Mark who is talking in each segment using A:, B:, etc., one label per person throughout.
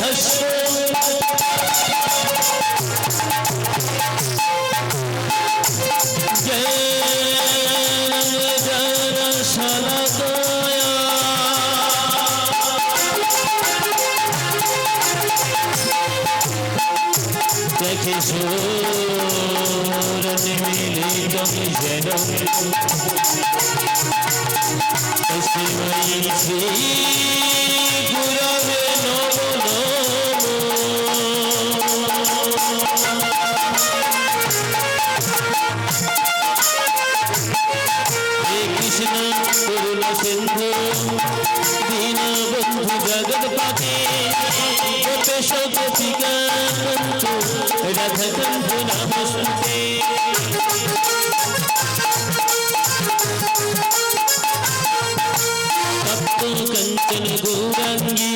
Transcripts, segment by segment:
A: ভাষ্য দেখে সুর মিলিত মিশন শ্রী গুরবে নমো হে কৃষ্ণ করুণ সিন্ধু দীন বন্ধু জগৎপতি গোপেশ গোপিকা বন্ধু রাধাকান্ত নমস্তে তপ্ত কাঞ্চন গৌরাঙ্গী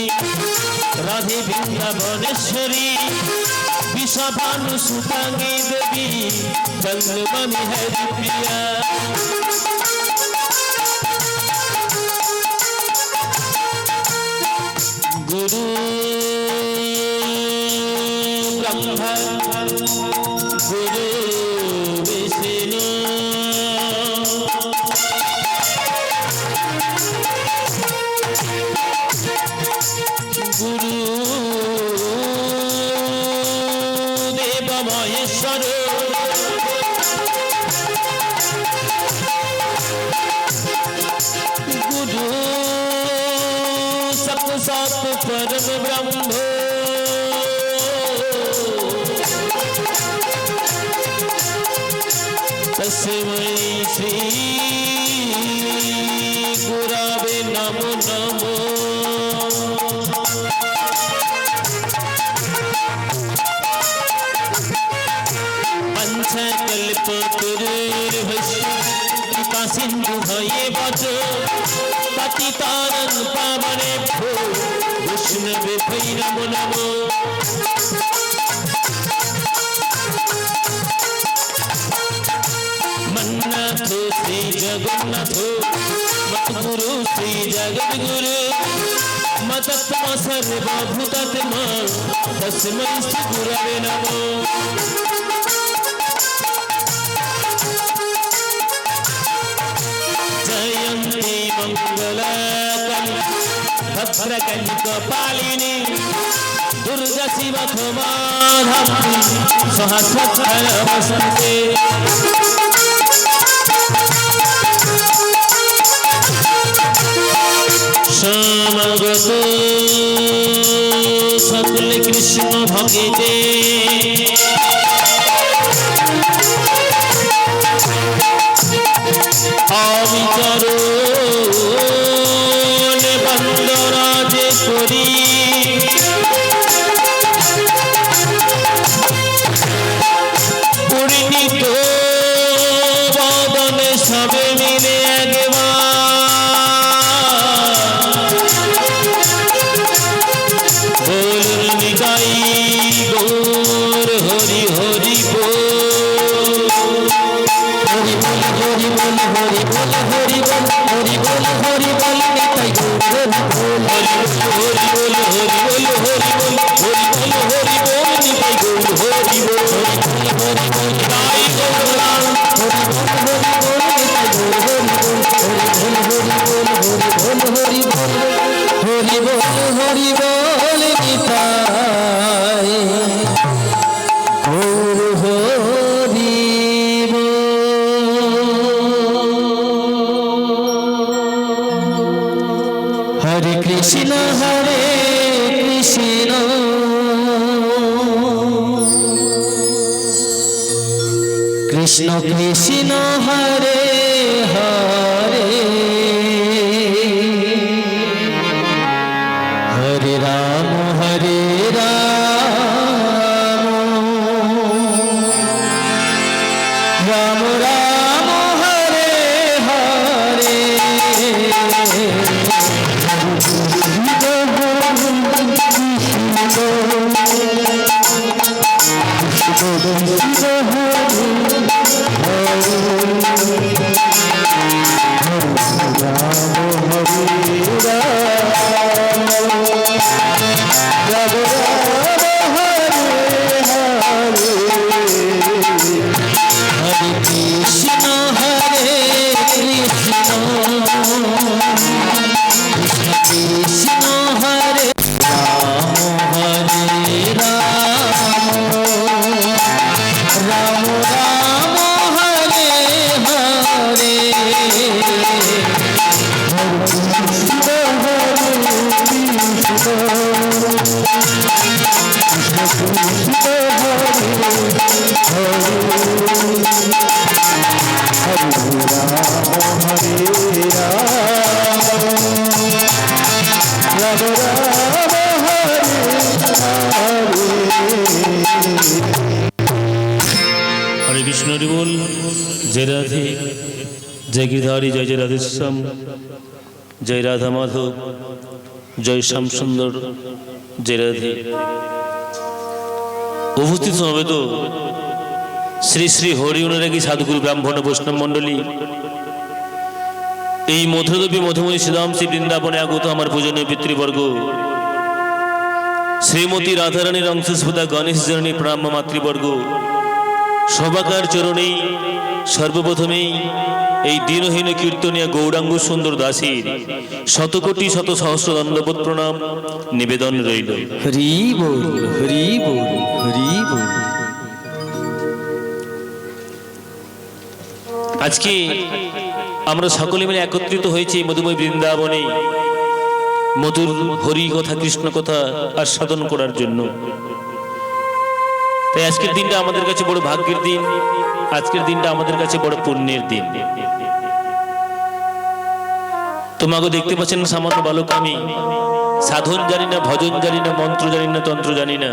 A: রাধে বৃন্দাবনেশ্বরী বিষভানু সুতাঙ্গী দেবী বন্দনামি হরি প্রিয়া গুরু ব্রহ্মা গুরু বিষ্ণু গুরু দেব মহেশ্বর গুরু সাক্ষাৎ পরম ব্রহ্ম তস্मै শ্রী গুরবে নমো নমো পঞ্চকল্পতরুর্ভস্য কৃপা সিন্ধু হয়ে বচ পতিতানাং পাবনেভ্যো বৈষ্ণবে নমো নমো মন্নাথ শ্রী জগন্নাথ মৎগুরু শ্রী জগদ্গুরু মতত্ম সর্বভূতাত্ম তস্मै শ্রী গুরবে নমো জয়ন্তি মঙ্গলাকালী ভদ্রকালী কপালিনী দুর্গা শিবা ক্ষমা ধাত্রী সহস্রধর বসন্তে সমাগত সকল কৃষ্ণ ভক্তে আমি চরণ বন্দরাজে করি পরিণীত বদনে সবে মিলে বলুন নিতাই গৌর হরি হরি বল হরি বল হরি বল হরি বল হরি বল হরি বল হরি বল নিতাই গৌর হরি বল হরি বল হরি বল হরি বল হরি বল হরি বল নিতাই গৌর হরি বল হরি বল হরি বল নিতাই গৌর হরি বল হরি বল নিতাই গৌর হরি বল হরি বল হরি বল হরি বল হরি বল নিতাই গৌর হরি হরে কৃষ্ণ কৃষ্ণ কৃষ্ণ কৃষ্ণ হরে হরে হরে রাম রাম রাম হরে হরে রাম রাম হরে হরে হরে কৃষ্ণ হরে কৃষ্ণ কৃষ্ণ হরে রাম হরে রাম রাম রাম হরে হরে हरे कृष्ण हरि बोल। जय राधे जय गिरधारी जय जय राधेश्याम जय राधा माधव जय श्याम सुंदर जय राधे। उपस्थित समेत श्री श्री हरि अनुरागी साधुगुरु ब्राह्मण वैष्णव मंडली এই মধুরদেবী মধুময়ী শ্রীরাম শ্রী বৃন্দাবনে আগত আমার পূজনীয় পিতৃবর্গ শ্রীমতী রাধারানীর অংশস্পদা গণেশ জননী প্রাম্য মাতৃবর্গ সবাকার চরণেই সর্বপ্রথমেই এই দীনহীন কীর্তনিয়া গৌরাঙ্গ সুন্দর দাসীর শতকোটি শত সহস্র দণ্ডবোধ প্রণাম নিবেদন রইল।
B: হরি বল হরি বল হরি বল।
A: আজকে আমরা সকলে মিলে একত্রিত হয়েছি মধুময় বৃন্দাবনে মধুর হরি কথা কৃষ্ণ কথা আস্বাদন করার জন্য। তাই আজকের দিনটা আমাদের কাছে বড় ভাগ্যের দিন, আজকের দিনটা আমাদের কাছে বড় পুণ্যের দিন। তোমাকে দেখতে পাচ্ছেন সামান্য বালক আমি, সাধন জানি না, ভজন জানি না, মন্ত্র জানি না, তন্ত্র জানি না,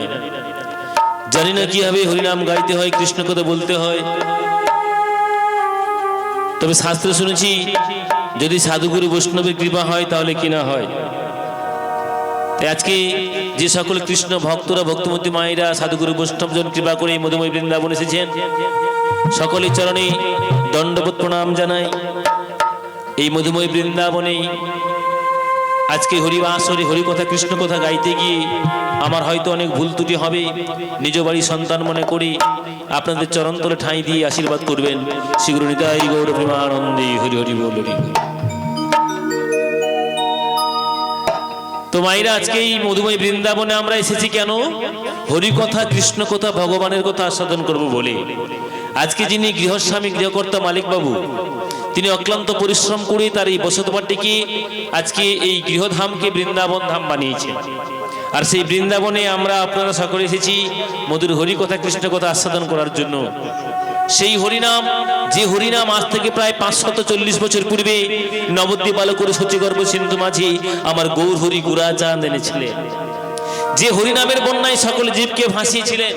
A: জানি না কিভাবে হরিনাম গাইতে হয়, কৃষ্ণ কথা বলতে হয়। তবে শাস্ত্রে শুনেছি যদি সাধুগুরু বৈষ্ণবের কৃপা হয় তাহলে কি না হয়। তাই আজকে যে সকল কৃষ্ণ ভক্তরা ভক্তমতী মায়েরা সাধুগুরু বৈষ্ণবজন কৃপা করে এই মধুময় বৃন্দাবন এসেছেন সকলের চরণে দণ্ডবোধ প্রণাম জানাই। এই মধুময় বৃন্দাবনে আজকে হরিবাসরে হরি কথা কৃষ্ণ কথা গাইতে গিয়ে আমার হয়তো অনেক ভুল ত্রুটি হবে, নিজ বাড়ির সন্তান মনে করি আপনাদের চরণতলে ঠাঁই দিয়ে আশীর্বাদ করবেন। শ্রী নিতাই গৌর প্রেমানন্দে হরি হরি বল হরি। তো মায়েরা আজকে এই মধুময় বৃন্দাবনে আমরা এসেছি কেন? হরি কথা কৃষ্ণ কথা ভগবানের কথা আস্বাদন করব বলে। আজকে যিনি গৃহস্বামী গৃহকর্তা মালিক বাবু তিনি অক্লান্ত পরিশ্রম করে তার এই বসতবাটিকে আজকে এই গৃহধামকে বৃন্দাবন ধাম বানিয়েছে। আর সেই বৃন্দাবনে আমরা আপনারা সকলে এসেছি মধুর হরি কথা কৃষ্ণ কথা আস্বাদন করার জন্য। সেই হরিনাম, যে হরিনাম আজ থেকে প্রায় 540 বছর পূর্বে নবদ্বীপ বালকের সচিগর্ভ সিন্ধু মাঝি আমার গৌর হরি গুরাচাঁদ এনেছিলেন, যে হরিনামের বন্যায় সকল জীবকে ভাসিয়েছিলেন।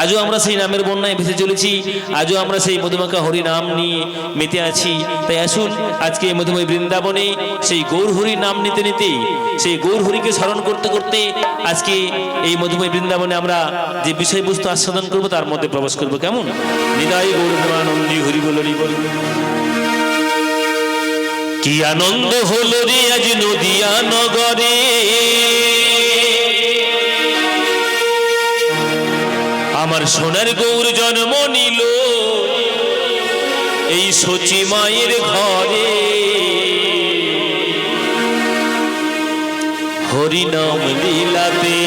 A: আজও আমরা সেই নামের বন্যায় ভেসে চলেছি, আজও আমরা সেই মধুমাখা হরি নাম নিয়ে মেতে আছি। তাই আসুন আজকে এই মধুময় বৃন্দাবনে সেই গৌর হরি নাম নিতে নিতে, সেই গৌর হরিকে স্মরণ করতে করতে আজকে এই মধুময় বৃন্দাবনে আমরা যে বিষয়বস্তু আস্বাদন করব তার মধ্যে প্রবেশ করব। কেমন? নিতাই গৌর প্রেমানন্দে হরি বল হরি বল। কি আনন্দ হলো রে আজ নদিয়া নগরে, আমার সোনার গৌর জন্ম নিল এই সচি মায়ের ঘরে। হরিনাম লীলাতে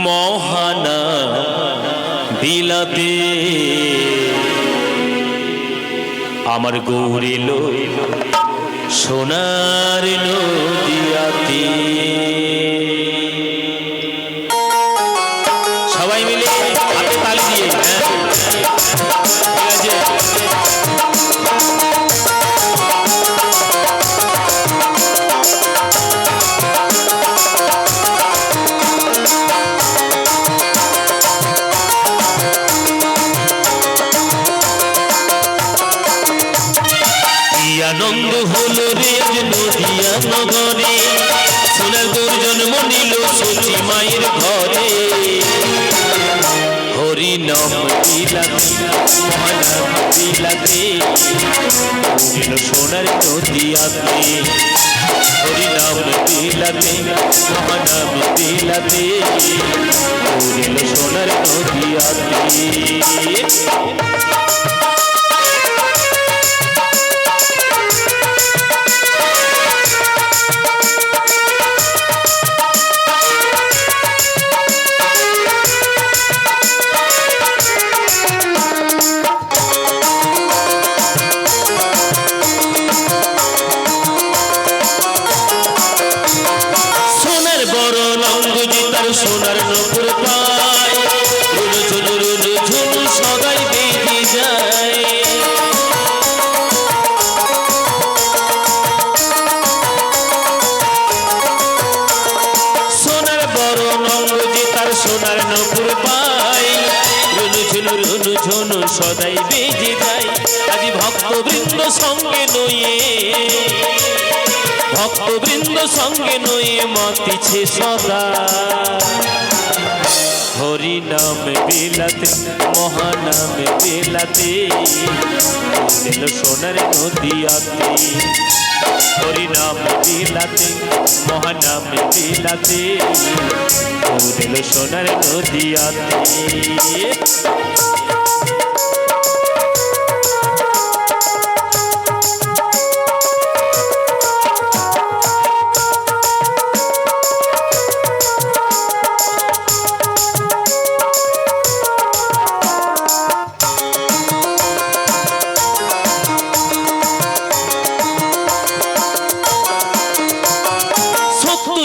A: মহানাম বিলাতে আমার গৌর এলো সোনার নদিয়াতে। সবাই মিলে হাতে তালি দিয়ে আনন্দ হলো রে নদিয়া নগরে, সোনার গৌর জন্ম নিল সচি মায়ের ঘরে। হরি নাম বিলাতে সোনার নদিয়াতে হরি নাম বিলাতে মহানাম বিলাতে পড়িল সোনার নদিয়াতে। সোনার নপুর পায় রুনু ঝুনু রুনু ঝুনু সদাই বেঁধে যায়। সোনার বড় নঙ্গ যে তার সোনার নপুর পায় রুনু ঝুনু রুনু ঝুনু সদাই বেঁধে যায়। আজ ভক্তবৃন্দ সঙ্গে নয়ে ভক্তবৃন্দ সঙ্গে নয়ে মতিছে সদা হরি নাম বিলাতে মহানাম বিলাতে দিল সোনার নদিয়াতে। হরি নাম বিলাতে মহানাম বিলাতে দিল সোনার নদিয়াতে।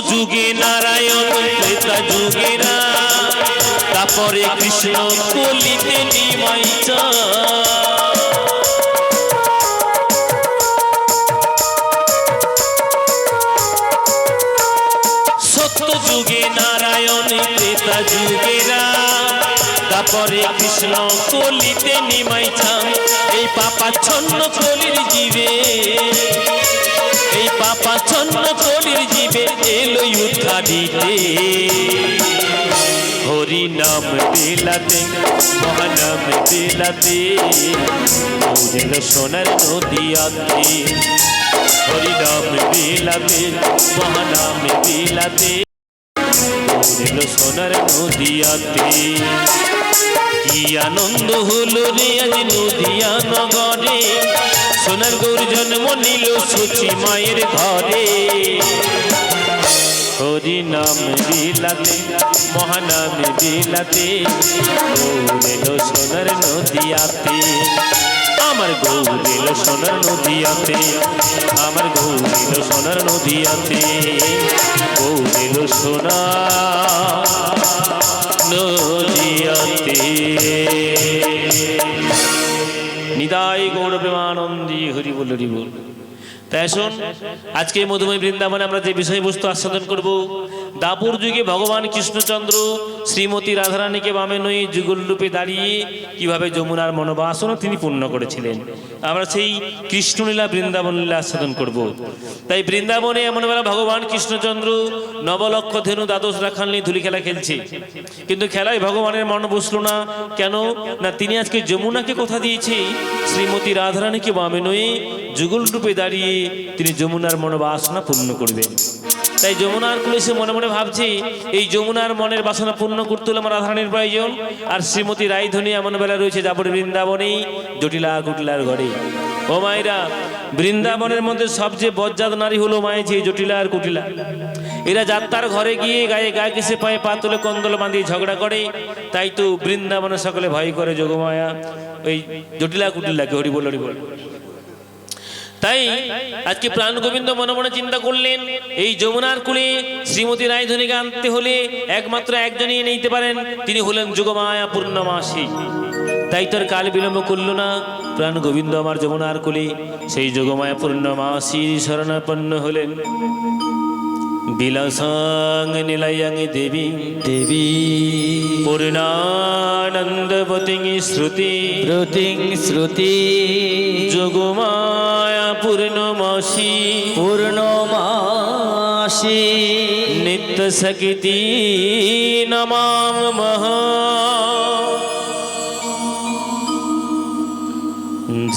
A: যুগে নারায়ণ ত্রেতা যুগে রাম তারপরে কৃষ্ণ কলিতে নিমাই সত্য যুগে নারায়ণ ত্রেতা যুগে রাম তারপরে কৃষ্ণ কলিতে নিমাই এই পাপাচ্ছন্ন কলির জীবে এই পাপাচ্ছন্ন কলির জীবে এলো উদ্ধারিতে। হরি নাম বিলাতে মহানাম বিলাতে পড়িল সোনার নদিয়াতে। হরি নাম বিলাতে মহানাম বিলাতে পড়িল সোনার নদিয়াতে। কি আনন্দ হলো রে আজ নদিয়া নগরে সোনার গৌর জন্ম নিল সুচি মায়ের ঘরে। হরি নাম বিলাতে মহানাম বিলাতে গৌর সোনার নদিয়াতে। আমার গৌর এলো সোনার নদিয়াতে আমার গৌর এলো সোনার নদিয়াতে গৌর এলো সোনার নদিয়াতে। নিতাই গৌর প্রেমানন্দী হরি বল হরি বল। তাই শোন আজকে মধুময় বৃন্দাবনে আমরা যে বিষয়বস্তু আস্বাদন করব দাপুর যুগে ভগবান কৃষ্ণচন্দ্র শ্রীমতী রাধারানীকে বামে নয়ে যুগল রূপে দাঁড়িয়ে কিভাবে যমুনার মনোবাসনা তিনি পূর্ণ করেছিলেন আমরা সেই কৃষ্ণলীলা বৃন্দাবন লীলা আস্বাদন করব। তাই বৃন্দাবনে এমন বেলা ভগবান কৃষ্ণচন্দ্র নবলক্ষ ধেনু দ্বাদশ রাখাল নিয়ে ধুলি খেলা খেলছে, কিন্তু খেলায় ভগবানের মন বসলো না। কেন না তিনি আজকে যমুনাকে কথা দিয়েছে শ্রীমতী রাধারানীকে বামে নয়ে যুগল রূপে দাঁড়িয়ে তিনি যমুনার মনোবাসনা পূর্ণ করবেন। তাই যমুনার কুলে সে মনে মনে ভাবছে এই যমুনার মনের বাসনা পূর্ণ করতে হলে আমার রাধারানীর প্রয়োজন। আর শ্রীমতী রায়ধনী এমন বেলা রয়েছে যাবর বৃন্দাবনেই জটিলা কুটিলার ঘরে। ও মায়েরা, বৃন্দাবনের মধ্যে সবচেয়ে বজ্জাত নারী হলো মায়েছে জটিলা আর কুটিলা। এরা যাত্রার ঘরে গিয়ে গায়ে গা কিসে পায়ে পা তুলে কন্দল বাঁধিয়ে ঝগড়া করে। তাই তো বৃন্দাবনে সকলে ভয় করে যোগমায়া ওই জটিলা কুটিলাকে। হরি বল হরি বল। তাই আজকে প্রাণ গোবিন্দ মনে মনে চিন্তা করলেন এই যমুনার কুলে শ্রীমতী রায়ধনীকে আনতে হলে একমাত্র একজনই নিতে পারেন, তিনি হলেন যোগমায়া পূর্ণমাসী। তাই তোর কাল বিলম্ব করল না, প্রাণ গোবিন্দ আমার যমুনার কুলে সেই যোগমায়া পূর্ণমাসী শরণাপন্ন হলেন। বিলাসাং নিলয়ং দেবী
B: দেবী
A: পূর্ণানন্দবতী শ্রুতি
B: প্রতিং শ্রুতি
A: যোগমায়া পূর্ণমাসী
B: পূর্ণমাসী
A: নিত্য সকিতি নমামহ।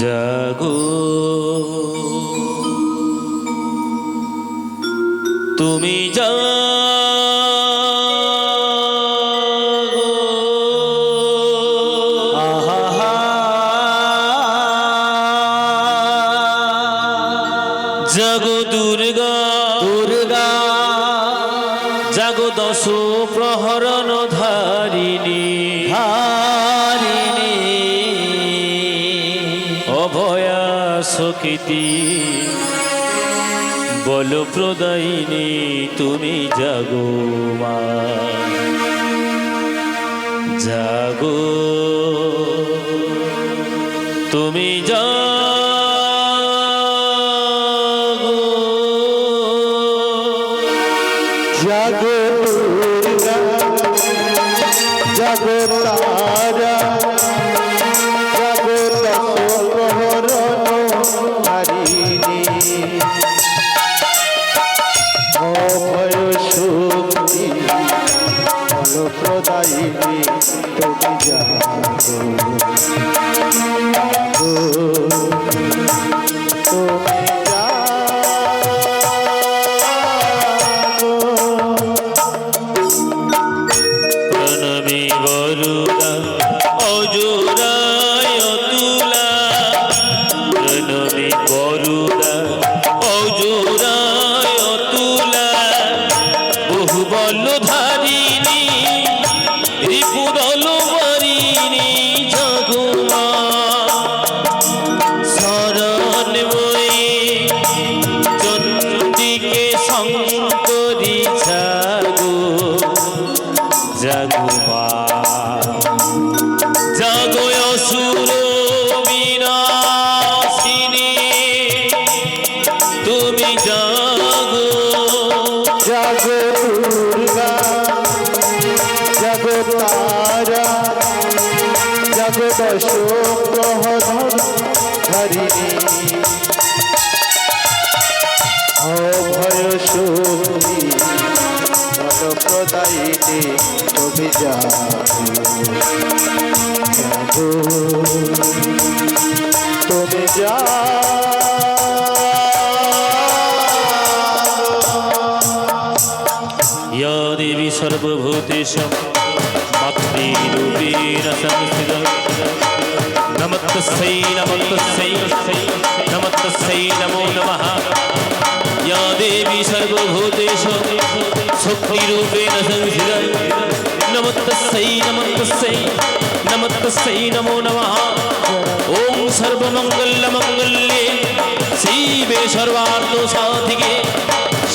A: জাগো তুমি যা জাগো দুর্গা
B: দুর্গা
A: জাগো দশ প্রহরণ ধারিণী
B: হারিণী
A: অভয়া সকৃতি বল প্রদায়িনী তুমি জাগো মা জাগো তুমি জাগো
B: জাগো দুর্গা জাগো তারা জাগো দশপ্রহরণ হারিণী অভয় শক্তি ফলপ্রদায়িনী তুমি জাগো তুমি
A: প্রণমী বরুণা অজোরায় তুলা প্রণমী বরুণা অজোরায় তুলা বহু বল ধারিণী রিপুদল মারিণী জগুমা শরণময়ী চন্ডিকে শঙ্করী জাগো জাগুমা জাগো অসুর বিনাশিনী তুমি জাগো
B: জাগো দুর্গা জাগো তারা জাগো দশ প্রহরণ হারিণী অভয় শক্তি ফলপ্রদায়িনী তুমি জাগো তুমি
A: या देवी सर्वभूतेषु भक्तिरूपेण संस्थिता नमस्तस्यै नमस्तस्यै नमस्तस्यै नमो नमः या देवी सर्वभूतेषु शक्तिरूपेण संस्थिता नमस्तस्यै नमस्तस्यै नमस्तस्यै नमो नमः ॐ सर्वमङ्गलमङ्गल्ये शिवे सर्वार्थसाधिके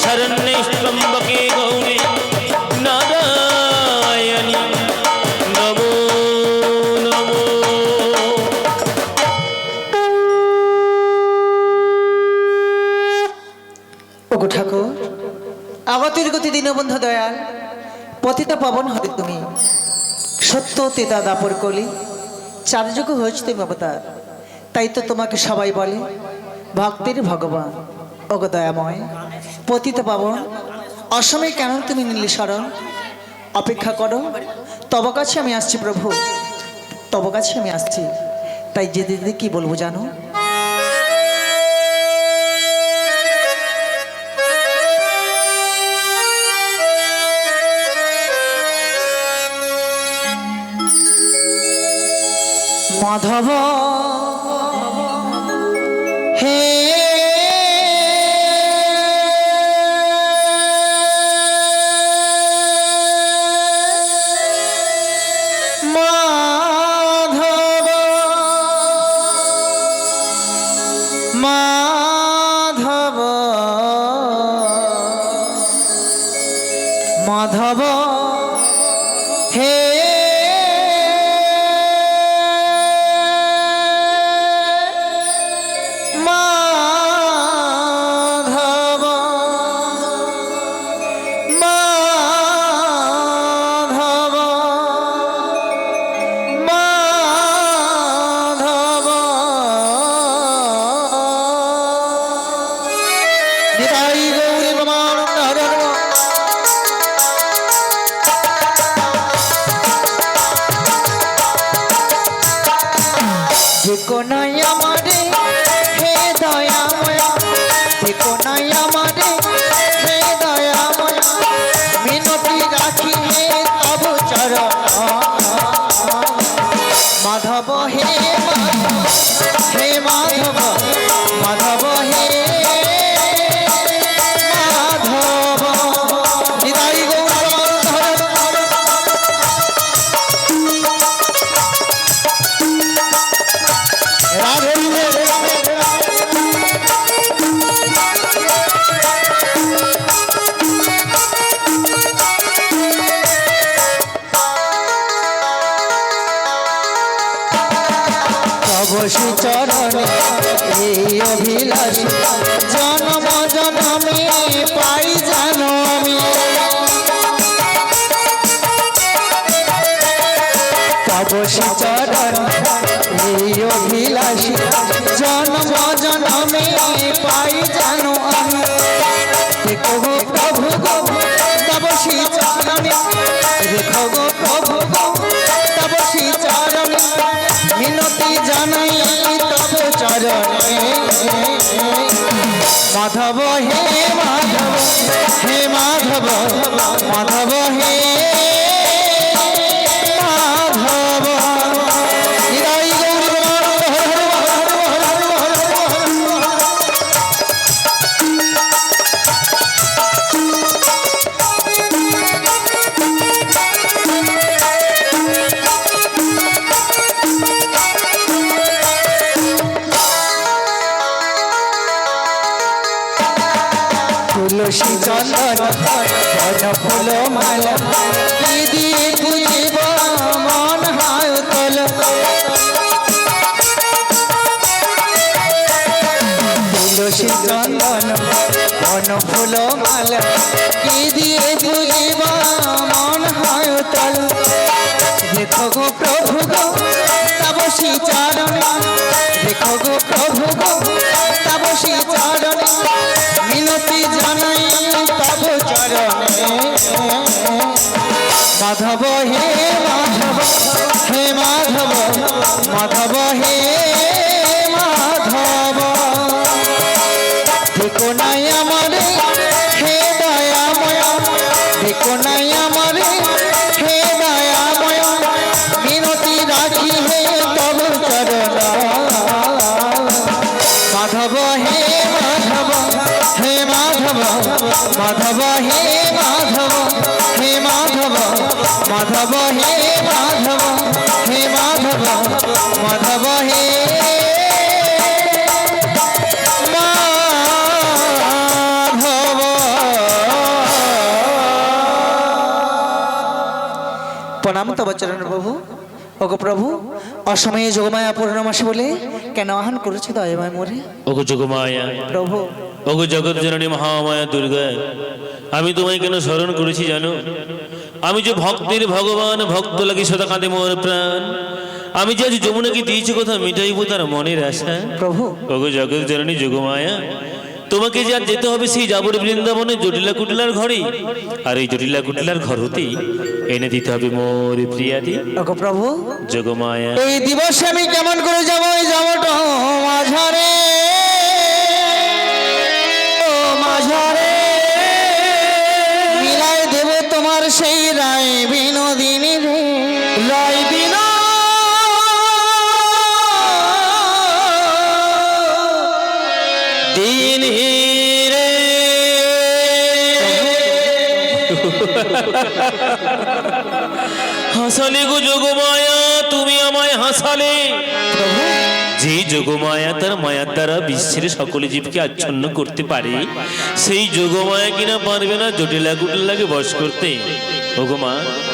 A: शरण्ये त्र्यम्बके गौरी नारायणी नमो नमो
C: ওগো ঠাকুর আগতের গতি দীনবন্ধু দয়াল পতিত পাবন হরে তুমি সত্য তেতা দাপর কলি চারযুগ হয়েছ তুমি অবতার তাই তো তোমাকে সবাই বলে ভক্তের ভগবান ওগো দয়াময় পতিত পাবন অসময়ে কেন তুমি নিলে শরণ অপেক্ষা করো তব কাছে আমি আসছি প্রভু তব কাছে আমি আসছি তাই যেতে যেতে কি বলবো জানো মাধব হে মাধব মাধব মাধব হে চরণে এই অভিলাষ জন্ম জন্মে পাই জানো আমি তব চরণ এই অভিলাষ জন্ম জন্মে পাই জানো আমি দেখো গো প্রভু গো তব চরণে দেখো গো প্রভু গো তব চরণে মিনতি জানাই তব চরণে মাধব হে মাধব হে মাধব মাধব হে মাধব নিরাই গৌর তুলসী চন্দন বন ফুল মালা কি দিয়ে পুজিব মন হয় তল তুলসী চন্দন বন ফুল মালা কি দিয়ে পুজিব মন হয় তল দেখো গো প্রভু গো তব চরণ দেখো গো প্রভু গো তব চরণ মিনতি জানাই তব চরণে মাধব হে মাধব হে মাধব মাধব হে মাধব দেখো নাই আমারে হে দয়াময় দেখো নাই আমারে হে দয়াময় মিনতি রাখি হে তব চরণ মাধব হে মাধব হে মাধব মাধব হে মাধব হে মাধব মাধব হে মাধব হে মাধব মাধব হে মাধব প্রণাম তব চরণ প্রভু ওগো প্রভু অসময়ে যোগমায়া পূর্ণমাসে বলে কেন আহ্বান করেছে দয়াময় মোরে
A: ওগো যোগমায়া
C: প্রভু
A: ওগো জগৎ জননী মহামায়া দুর্গা আমি তোমায় কেন স্মরণ করেছি জানো আমি যে ভক্তের ভগবান ভক্ত লাগি সদা কাঁদে মোর প্রাণ আমি যে আজ যমুনাকে দিয়েছি কথা মিটাইব তার মনের আশা
C: প্রভু
A: ওগো জগৎ জননী যোগমায়া তোমাকে যে আর যেতে হবে সেই যাবর বৃন্দাবনে জটিলা কুটিলার ঘরে আর এই জটিলা কুটিলার ঘর হতেই এনে দিতে হবে মোর প্রিয়াদি
C: ওগো প্রভু
A: যোগমায়া
C: এই দিবসে আমি কেমন করে যাবো এই যাবোটা মাঝারে মাঝারে মিলাই দেব তোমার সেই রায় বিনোদিনী রে রায়
A: দিনী রে হাসালে গো যোগমায়া তুমি আমায় হাসালে যে যোগমায়া তার মায়ার দ্বারা বিশ্বের সকল জীবকে আচ্ছন্ন করতে পারে সেই যোগমায়া কিনা পারবে না জটিলা কুটিলাকে বশ করতে ওগো মা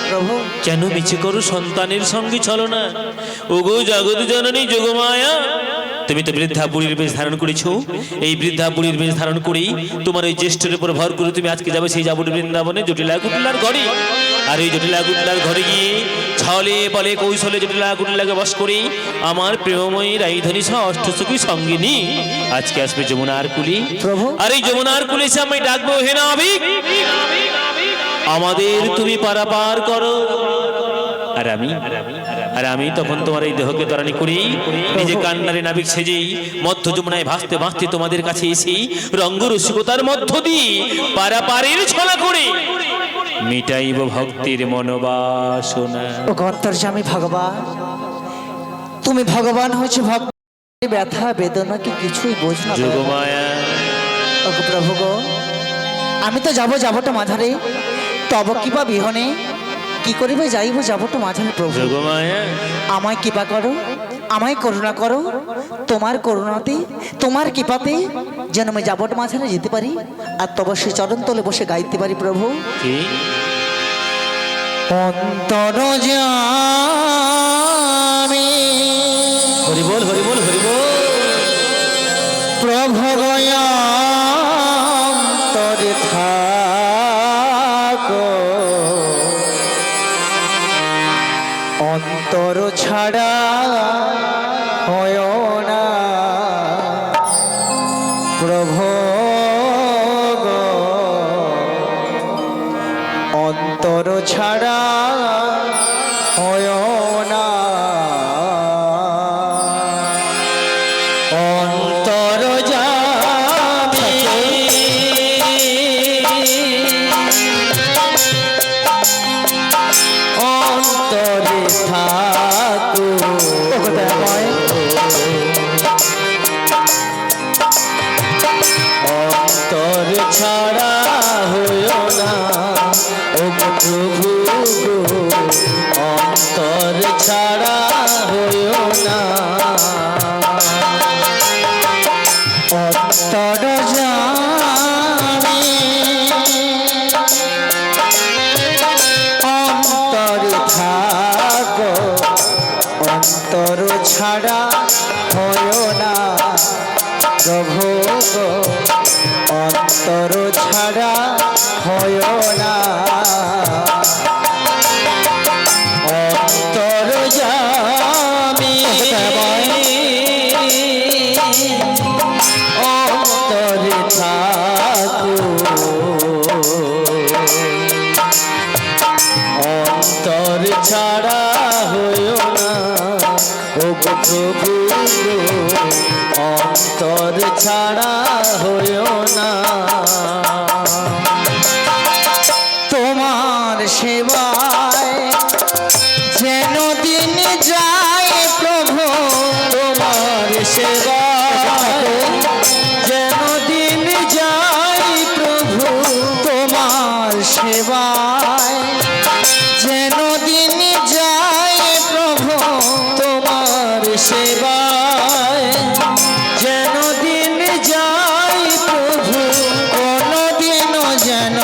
C: প্রভু
A: কেন মিছে করো সন্তানের সঙ্গে চলো না ওগো জগৎ জননী যোগমায়া তুমি তো বৃদ্ধা বুড়ির বেশ ধারণ করেছো এই বৃদ্ধা বুড়ির বেশ ধারণ করেই তোমার ওই জ্যেষ্ঠের উপর ভর করে তুমি আজকে যাবে সেই যাবো বৃন্দাবনে জটিলা কুটিলার ঘরে আর ওই জটিলা কুটিলার ঘরে গিয়ে ছলে বলে কৌশলে জটিলা কুটিলাকে বশ করে আমার প্রেমময়ী রাইধনী সহ অষ্টসখী সঙ্গে নিয়ে আজকে আসবে যমুনার কুলি
C: প্রভু
A: আর এই যমুনার কুলে এসে আমি ডাকবো হে নাবিক আমাদের তুমি পারাপার করো আর আমি তখন তোমার এই দেহকে তরানি করি নিজে কান্নারে নাবিক সেজেই মধ্য যমুনায় ভাসতে ভাসতে তোমাদের কাছে এসে রঙ্গ রসিকতার মধ্য দিয়ে পারাপারের ছলা করে মিটাইব ভক্তির মনোবাসনা
C: ও অন্তর্যামী ভগবান তুমি ভগবান হচ্ছে ভক্ত ব্যথা বেদনা কি কিছুই বোঝ না
A: যোগমায়া
C: ওগো প্রভু গো আমি তো যাবোটা মাঝারে তব কিবা বিহনে কি করিবে যাইব যাবোটা মাঝারে প্রভু
A: যোগমায়া
C: আমায় কৃপা করো আমায় করুণা করো তোমার করুণাতে তোমার কৃপাতে যেন আমি যাবোটা মাঝারে যেতে পারি আর তব সে চরণ তলে বসে গাইতে পারি প্রভু
A: কি
C: অন্তর জামি
A: হরি বল হরি বল হরি বল
C: প্রভু অন্তরে থাকো, অন্তর ছাড়া হয় না প্রভু গো, অন্তর ছাড়া হয় না। অন্তর যাবে অন্তরে থাকো, অন্তর ছাড়া হইও না ও প্রভু গো, অন্তর ছাড়া হইও না। অন্তর জানি অন্তরে থাকো, অন্তর ছাড়া হইও না প্রভু গো, অন্তর ছাড়া হইও না। অন্তর জামি অন্তরে থাকো, অন্তর ছাড়া হইও না ও প্রভু গো, অন্তর ছাড়া হইও না। তোমার সেবায় যেন দিন যায় প্রভু, তোমার সেবায় যেন দিন যায় প্রভু, তোমার সেবায় যেন দিন যায় প্রভু, তোমার সেবায় যেন দিন যায় প্রভু, কোনো দিনও যেন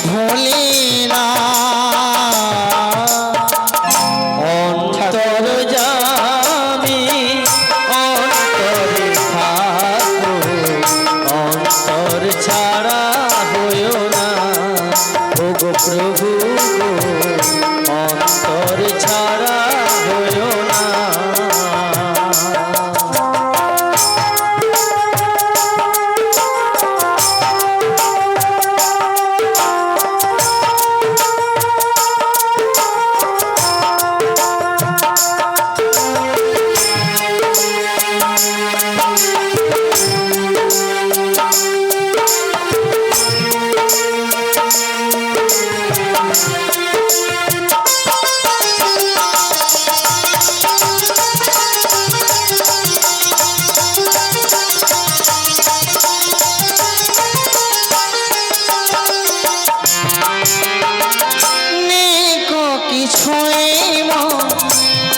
C: ভুলি না। অন্তর যামি অন্তরে থাকো, অন্তর ছাড়া হইও না ও গো প্রভু গো, অন্তর ছাড়া হইও না।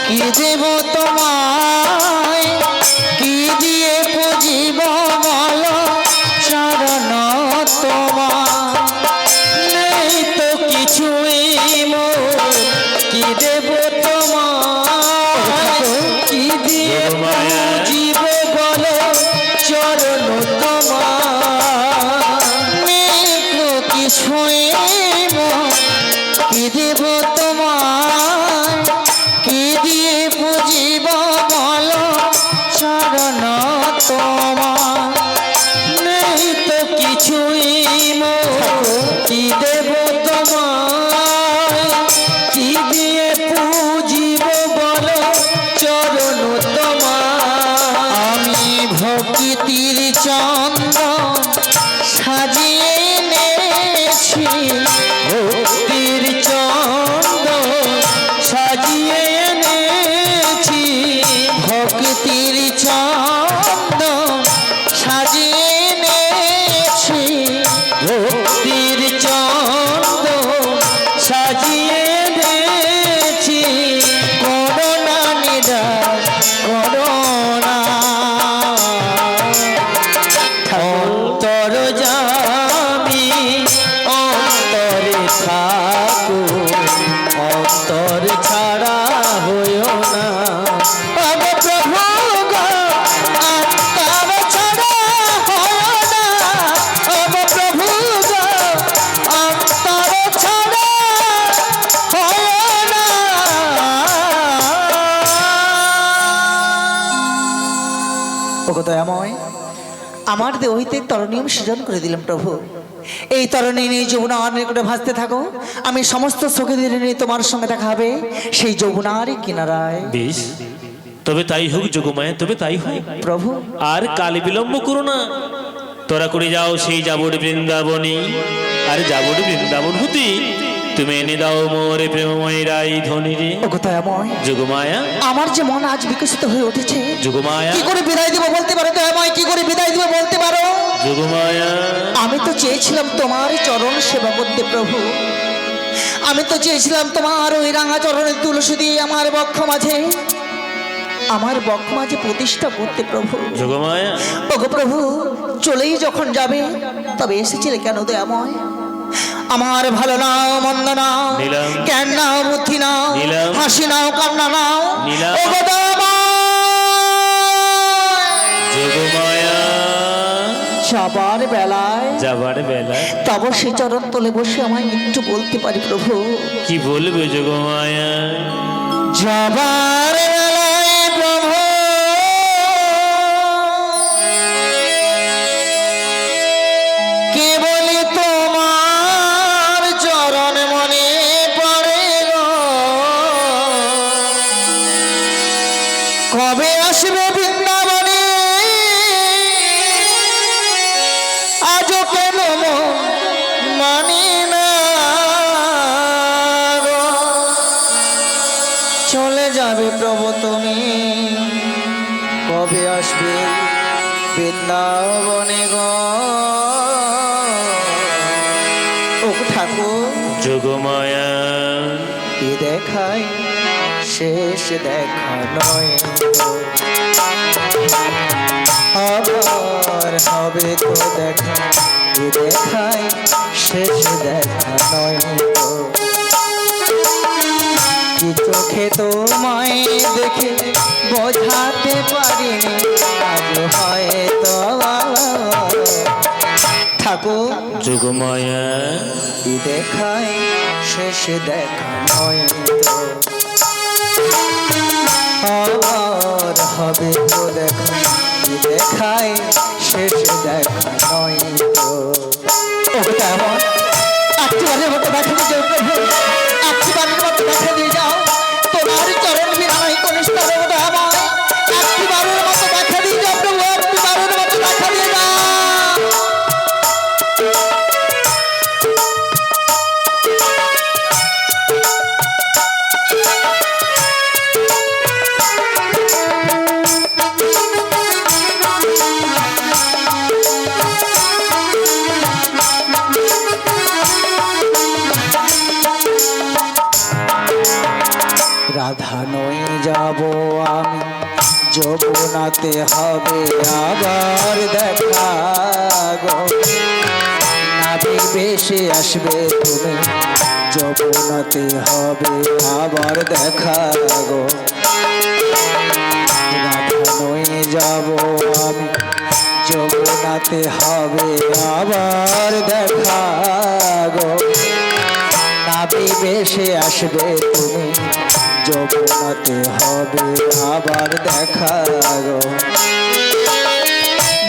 C: কি দেব তোমায়, কি দিয়ে পুজিব বলো চরণ তোমার, নেই তো কিছুই মোর, কি দেব তোমায়, কি দিয়ে পুজিব বলো চরণ তোমার, নেই তো কিছুই মোর, কি দেব তোমায়, কি দিয়ে পুজিব বলো চরণ তোমার, নেই তো কিছুই মোর, কি দেব তোমায়, কি দিয়ে পুজিব বলো চরণ তোমার। আমি ভক্তির চন্দন সাজিয়ে এনেছি, ভক্তির চন্দন সাজিয়ে এনেছি, ভক্তির চন্দন সাজিয়ে এনেছি, ভক্তির চন্দন সাজিয়ে এনেছি, করুণা নিদান করুণা। অন্তর যামি অন্তরে থাকো, অন্তর ছাড়া হইও না প্রভু গো, অন্তর ছাড়া দয়াময়, আমার দেহ হইতে তরণীয় সৃজন করে দিলাম প্রভু। এই তরণী নিয়ে যমুনার নিকটে ভাসতে থাকো, আমি সমস্ত চোখে ধীরে নিয়ে তোমার সঙ্গে দেখা হবে সেই যমুনার কিনারায়।
A: বেশ, তবে তাই হোক যোগমায়া, তবে তাই হোক
C: প্রভু,
A: আর কাল বিলম্ব করো না, তোরা করে যাও সেই যাবর বৃন্দাবনী। আর যাবর বৃন্দাবন হতে তুমি এনে দাও মোরে প্রেমময় রাই ধনী রে।
C: ওগো দয়াময়,
A: যোগমায়া,
C: আমার যে মন আজ বিকশিত হয়ে উঠেছে,
A: যোগমায়া,
C: কি করে বিদায় দিব বলতে পারো দয়াময়, কি করে বিদায় দিব বলতে পারো?
A: যোগমায়া,
C: আমি তো চেয়েছিলাম তোমার চরণ সেবা করতে প্রভু। আমি তো চেয়েছিলাম তোমার ওই রাঙা চরণের তুলসী দিয়ে আমার বক্ষ মাঝে প্রতিষ্ঠা করতে প্রভু।
A: যোগমায়া,
C: ওগো প্রভু, চলেই যখন যাবে তবে এসেছিলে কেন দয়াময়? আমার ভালো নাও মন্দ নাও,
A: নিলাম।
C: জ্ঞান নাও বুদ্ধি নাও,
A: নিলাম।
C: হাসি নাও কান্না নাও,
A: নিলাম।
C: ওগো দয়াময়,
A: যোগমায়া,
C: যাবার বেলায়
A: যাবার বেলা
C: তব সে চরণ তলে বসে আমায় একটু বলতে পারি প্রভু?
A: কি বলবে যোগমায়া?
C: যাবার বেলায় প্রভু কে বলি তোমার চরণ মনে পড়ে গো। কবে আসবে বৃন্দাবনে আজও কেন মন মানি না গো। চলে যাবে প্রভু তুমি, কবে আসবে বৃন্দাবনে গো। ও ঠাকুর,
A: যোগমায়া,
C: কি দেখাই শেষ দেখা নয় তো, আবার হবে তো দেখা, কি দেখাই শেষ দেখা নয় তো। কি চোখে তোমায় দেখে বোঝাতে পারিনি, আজ হয়তো ঠাকুর,
A: যোগমায়া,
C: কি দেখাই শেষ দেখা নয় তো, আবার হবে তো দেখা, কি দেখাই শেষ দেখা নয় তো। ও তেমন একটিবারের মতো দেখা দিয়ে যাও প্রভু, একটিবারের মতো দেখা দিয়ে যাও, তোমার চরণ বিনাই কোন স্তরে আমার একটিবারের মতো দেখা দিয়ে যাও প্রভু, একটিবারের মতো দেখা দিয়ে যাও। রাধা নই যাব আমি, যমুনাতে হবে আবার দেখা গো। নাবি বেশে আসবে তুমি, যমুনাতে হবে আবার দেখা গো। রাধা নই যাব আমি, যমুনাতে হবে আবার দেখা গো। নাবি বেশে আসবে তুমি, যমুনাতে হবে আবার দেখা গো।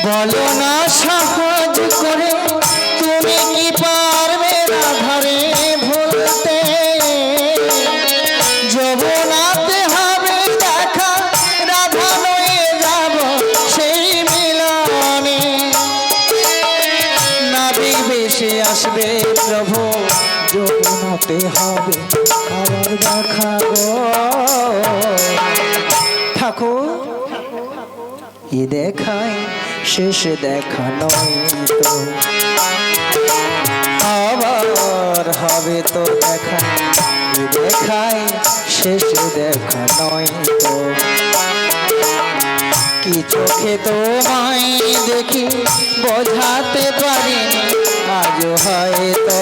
C: বলো না সহজ করে তুমি কি পারবে রাধারে ভুলতে, যমুনাতে হবে দেখা, রাধা নয়ে যাব সেই মিলনে। নাবি বেশে আসবে প্রভু, যমুনাতে হবে আবার দেখা গো। ঠাকুর, কি দেখাই শেষ দেখা নয় তো, আবার হবে তো দেখা, কি দেখাই শেষ দেখা নয় তো। কি চোখে তোমায় দেখি বোঝাতে পারিনি, আজ হয়তো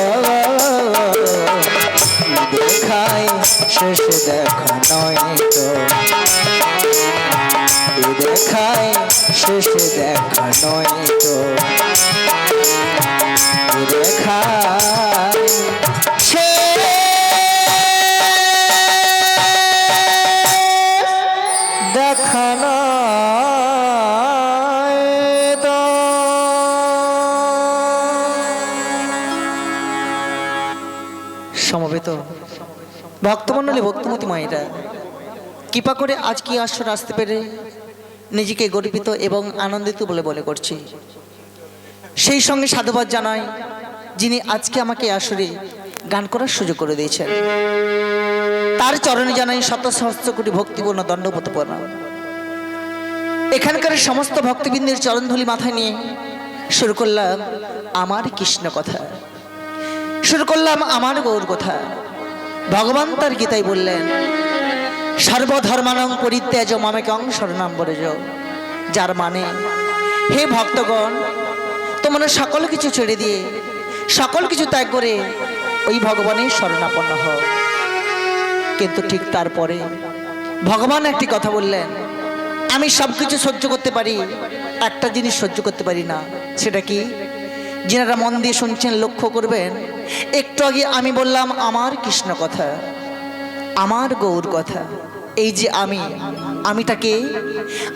C: দেখাই শেষ দেখা নয় তো, দেখাই শেষ দেখা নয় তো, দেখাই শেষ দেখা নয় সমবেত ভক্তমণ্ডলী, ভক্তিমতী মায়েরা, কৃপা করে আজ কি আসর আসতে পেরে নিজেকে গর্বিত এবং আনন্দিত বলে মনে করছি। সেই সঙ্গে সাধুবাদ জানাই যিনি আজকে আমাকে আসরে গান করার সুযোগ করে দিয়েছেন। তার চরণে জানাই শত সহস্র কোটি ভক্তিপূর্ণ দণ্ডবত প্রণাম। এখানকার সমস্ত ভক্তবৃন্দের চরণধুলি মাথায় নিয়ে শুরু করলাম আমার কৃষ্ণ কথা, শুরু করলাম আমার গৌর কথা। ভগবান তার গীতায় বললেন, সর্বধর্মানং পরিত্যাজ মামেকং শরণাম ব্রজ। যার মানে, হে ভক্তগণ, তোমরা সকল কিছু ছেড়ে দিয়ে, সকল কিছু ত্যাগ করে ওই ভগবানের শরণাপন্ন হও। কিন্তু ঠিক তারপরে ভগবান একটি কথা বললেন, আমি সব কিছু সহ্য করতে পারি, একটা জিনিস সহ্য করতে পারি না। সেটা কি? যারা মন দিয়ে শুনছেন লক্ষ্য করবেন, একটু আগে আমি বললাম আমার কৃষ্ণ কথা, আমার গৌর কথা। এই যে আমিটাকে,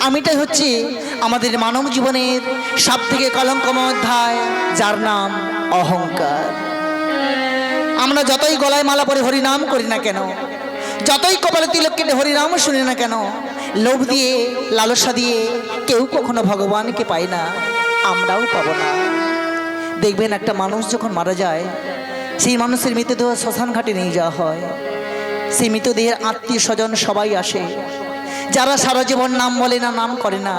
C: আমিটাই হচ্ছে আমাদের মানব জীবনের সব থেকে কলঙ্কময় অধ্যায়, যার নাম অহংকার। আমরা যতই গলায় মালা পরে হরিনাম করি না কেন, যতই কপালে তিলক কেটে হরিনাম শুনি না কেন, লোভ দিয়ে, লালসা দিয়ে কেউ কখনো ভগবানকে পায় না, আমরাও পাবো না। দেখবেন একটা মানুষ যখন মারা যায়, সেই মানুষের মৃতদেহ শ্মশান ঘাটে নিয়ে যাওয়া হয়। সেই মৃতদেহের আত্মীয় স্বজন সবাই আসে, যারা সারা জীবন নাম বলে না, নাম করে না,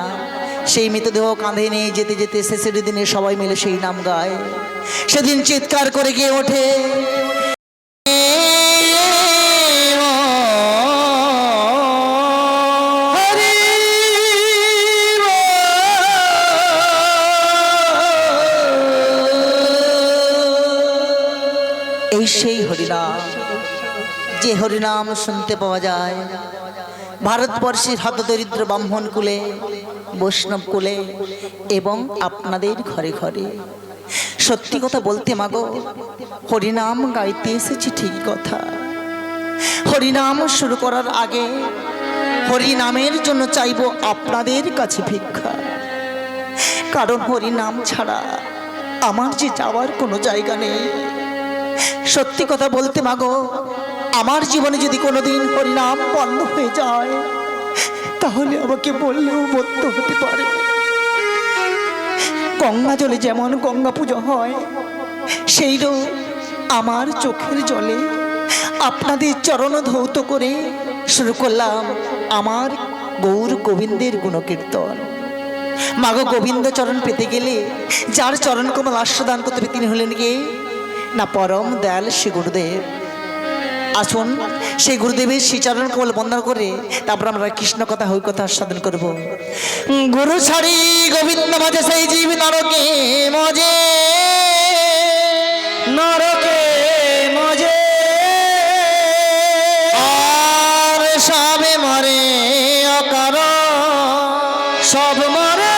C: সেই মৃতদেহ কাঁধে নিয়ে যেতে যেতে শেষের দিনে সবাই মিলে সেই নাম গায়। সেদিন চিৎকার করে গিয়ে ওঠে, এই সেই হরিনাম, যে হরিনাম শুনতে পাওয়া যায় ভারতবর্ষের হতদরিদ্র ব্রাহ্মণ কুলে, বৈষ্ণব কুলে এবং আপনাদের ঘরে ঘরে। সত্যি কথা বলতে মাগো, হরিনাম গাইতে এসেছি ঠিক কথা। হরিনাম শুরু করার আগে হরিনামের জন্য চাইব আপনাদের কাছে ভিক্ষা। কারণ হরিনাম ছাড়া আমার যে যাওয়ার কোনো জায়গা নেই। সত্যি কথা বলতে মাগো, আমার জীবনে যদি কোনোদিন হরিনাম বন্ধ হয়ে যায়, তাহলে আমাকে বললেও বদ্ধ হতে পারে। গঙ্গা জলে যেমন গঙ্গা পুজো হয়, সেইরূপ আমার চোখের জলে আপনাদের চরণ ধৌত করে শুরু করলাম আমার গৌর গোবিন্দের গুণকীর্তন। মাগো, গোবিন্দ চরণ পেতে গেলে যার চরণ কমল আস্বাদন করতে হবে, তিনি হলেন কে না পরম দয়াল শ্রী গুরুদেব। আসুন সেই গুরুদেবের শ্রীচরণ কমল বন্দনা করে তারপর আমরা কৃষ্ণ কথা, হই কথা আস্বাদন করব। গুরু ছাড়ি গোবিন্দ মাঝে সেই জীব নরকে মজে, নরকে মজে, আর সবে মরে অকার, সব মরে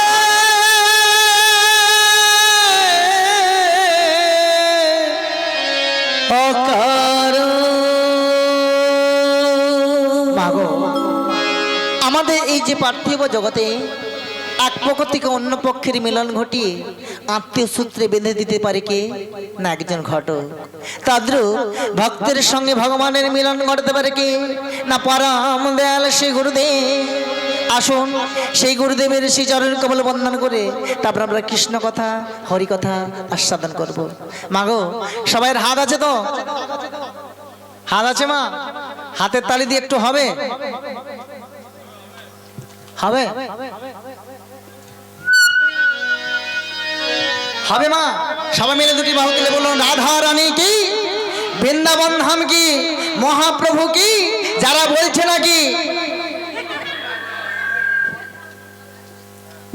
C: অকার। মাগো, আমাদের এই যে পার্থিব জগতে এক পক্ষ থেকে অন্য পক্ষের মিলন ঘটিয়ে আত্মীয় সূত্রে বেঁধে দিতে পারে কে না একজন ঘটক। তাদ্রূপ ভক্তের সঙ্গে ভগবানের মিলন ঘটতে পারে কে না পরম দয়াল শ্রী গুরুদেব। আসুন সেই গুরুদেবের শ্রী চরণ কমল বন্দন করে তারপর আমরা কৃষ্ণ কথা, হরি কথা আস্বাদন করব। মাগো, সবাইয়ের হাত আছে তো? হাত আছে মা? হাতের তালি দিয়ে একটু হবে? হবে? হবে মা? সবাই মিলে দুটি বাহু তুলে বলুন, রাধা রানী কি, বৃন্দাবন ধাম কি, মহাপ্রভু কি। যারা বলছে নাকি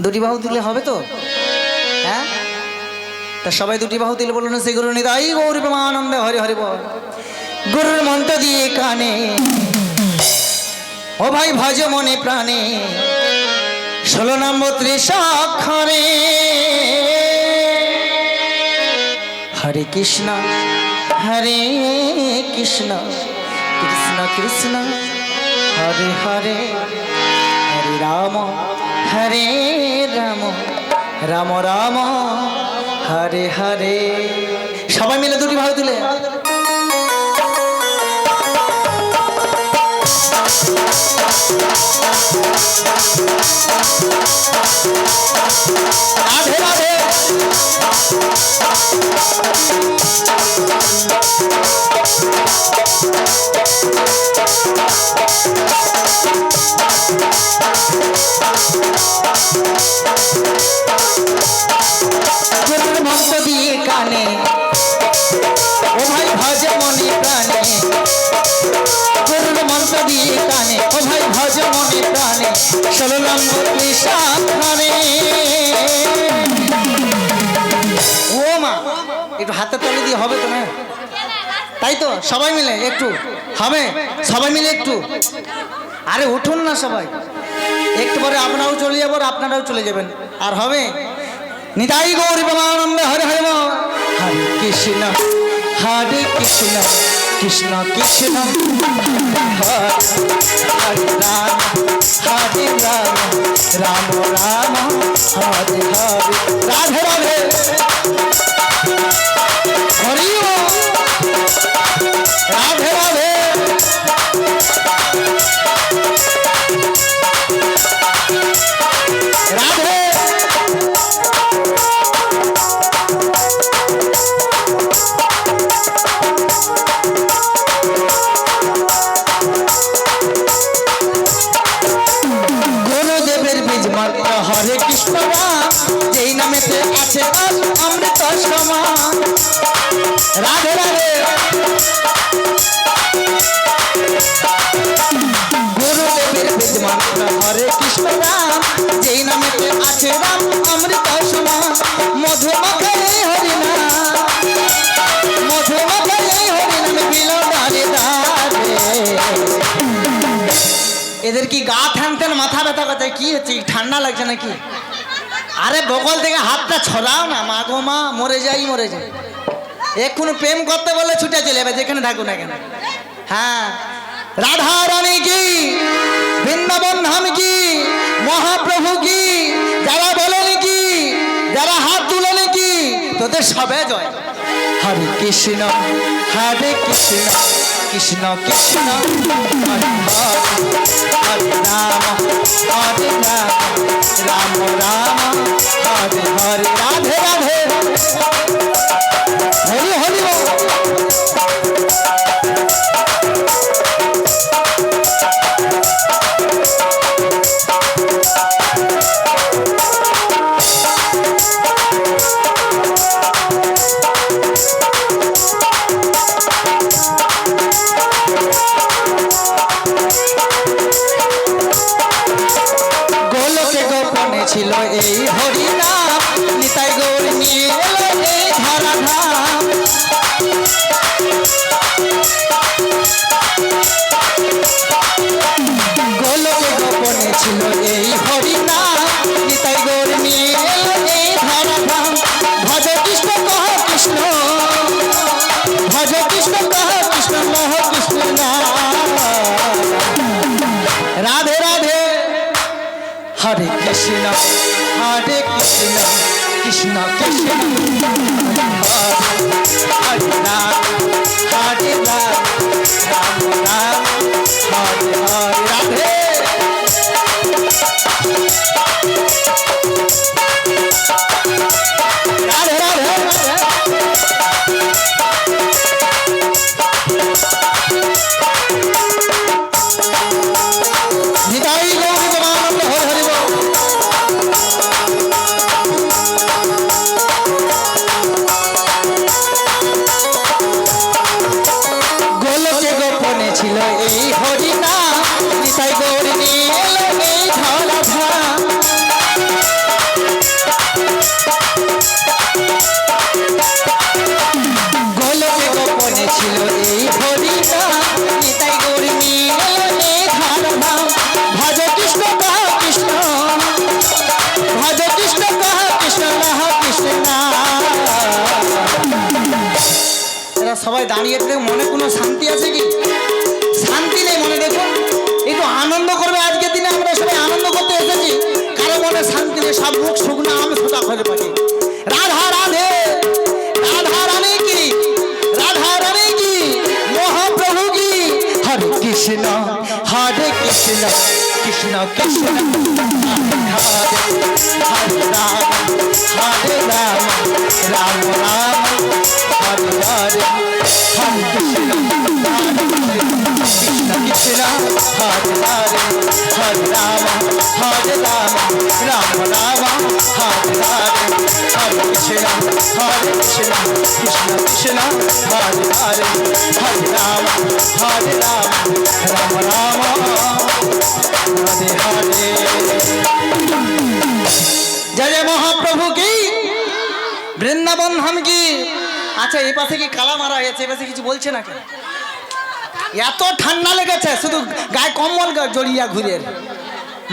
C: দুটি বাহু তুলে হবে তো? হ্যাঁ, তা সবাই দুটি বাহু তুলে বলুন, শ্রী গুরু নিতাই গৌর প্রেমানন্দে হরি হরি বল। গুরুর মন্ত্র দিয়ে কানে, ও ভাই ভজ মনে প্রাণে, 16 নম্বর 30 অক্ষরে। হরে কৃষ্ণ হরে কৃষ্ণ, কৃষ্ণ কৃষ্ণ হরে হরে, হরে রাম হরে রাম, রাম রাম হরে হরে। সবাই মিলে দুটি ভালো তুলে রাধে রাধে গুরুর মন্ত্র দিয়ে কানে ও ভাই ভজ মনে প্রাণে গুরুর মন্ত্র দিয়ে কানে ও ভাই ভজ মনে প্রাণে ষোলম সাধনে ও মা একটু হাতে তালি দিয়ে হবে তো না তাই তো সবাই মিলে একটু হবে সবাই মিলে একটু আরে উঠুন না সবাই একটু পরে আপনারাও চলে যাবো আর আপনারাও চলে যাবেন আর হবে নিতাই গৌরী প্রেমানন্দে হরে হরে হরে কৃষ্ণ হরে কৃষ্ণ কৃষ্ণ কৃষ্ণ হরে হরে রাম হরে রাম রাম রাম হরে হরে রাধে রাধে হরি ওম রাধে রাধে রাধে গুরুদেবের বীজ মাত্র হরে কৃষ্ণ রাম যেই নামেতে আছে অমৃত সমান রাধে রাধে গুরুদেবের বীজ মাত্র হরে কৃষ্ণ রাম যেই নামেতে আছে রাম অমৃত সমান মধু মাখাই হরি নাম মধু মাখাই হরি নামে বিলো দাঁড়ে দাঁড়ে এদের কি গা ঠ্যান মাথা ব্যথা করছে কি হচ্ছে ঠান্ডা লাগছে নাকি আরে বগল থেকে হাতটা ছড়াও না মা গো মা মরে যাই এক্ষুনি প্রেম করতে বললে ছুটে চলে যাবে যেখানে থাকো না কেন হ্যাঁ রাধা রানী কি বৃন্দাবন ধাম কি মহাপ্রভু কি যারা বলেন কি যারা হাত তুলেন কি তোদের সবে জয় হরে কৃষ্ণ কৃষ্ণ কৃষ্ণ হরে হরে রাম হরে রাম রাম রাম হরে হরে রাধে রাধে হরি হরি গোলকে গোপনে ছিল এই হরি নাম নিতাই গৌর নিয়ে এলো এই ধরাধাম গোলকে গোপনে ছিল এই হরি নাম নিতাই গৌর নিয়ে এলো এই ধরাধাম ভজ কৃষ্ণ কহ কৃষ্ণ ভজ কৃষ্ণ কহ কৃষ্ণ মহ কৃষ্ণ নাম রাধে রাধে হরে কৃষ্ণ কৃষ্ণ কৃষ্ণ হরে রাম হরে রাম রাম রাম হরে হরে রাধে রাধে রাধে নিতাই গৌরী প্রেমানন্দে হরে হরে বল গোলকে গোপনে ছিল এই হরি নাম নিতাই গৌরী নিয়ে এলো এই ধরাধাম গোলকে গোপনে ছিল এই হরি নাম নিতাই গৌরী নিয়ে এলো এই ধরাধাম ভজ কৃষ্ণ কহ কৃষ্ণ ভজ কৃষ্ণ কহ কৃষ্ণ নাহ কৃষ্ণ এরা সবাই দাঁড়িয়ে থেকে মনে কোনো শান্তি আছে কি শান্তি নেই মনে দেখুন একটু আনন্দ করবে আজকের দিনে আমরা সবাই আনন্দ করতে এসেছি কারো মনে শান্তি নেই সব মুখ শুকনো আম সোটা করে পারে রাধা রাধে রাধা রানী কি মহাপ্রভু কি হরে কৃষ্ণ হরে কৃষ্ণ কৃষ্ণ কৃষ্ণ হরে হরে রাম হরে রাম রাম রাম হরে হরে হরে কৃষ্ণ কৃষ্ণ কৃষ্ণ হরে হরে হরে রাম হরে রাম রাম রাম হরে হরে হরে কৃষ্ণ কৃষ্ণ কৃষ্ণ হরে হরে হরে রাম রাম রাম হরে হরে। জয় জয় মহাপ্রভু কি, বৃন্দাবন ধাম কি। আচ্ছা এই পাশে কি কালা মারা হয়েছে, এ পাশে কিছু বলছে না কেন? এত ঠান্ডা লেগেছে, শুধু গায়ে কম্বল জড়িয়া ঘুরে।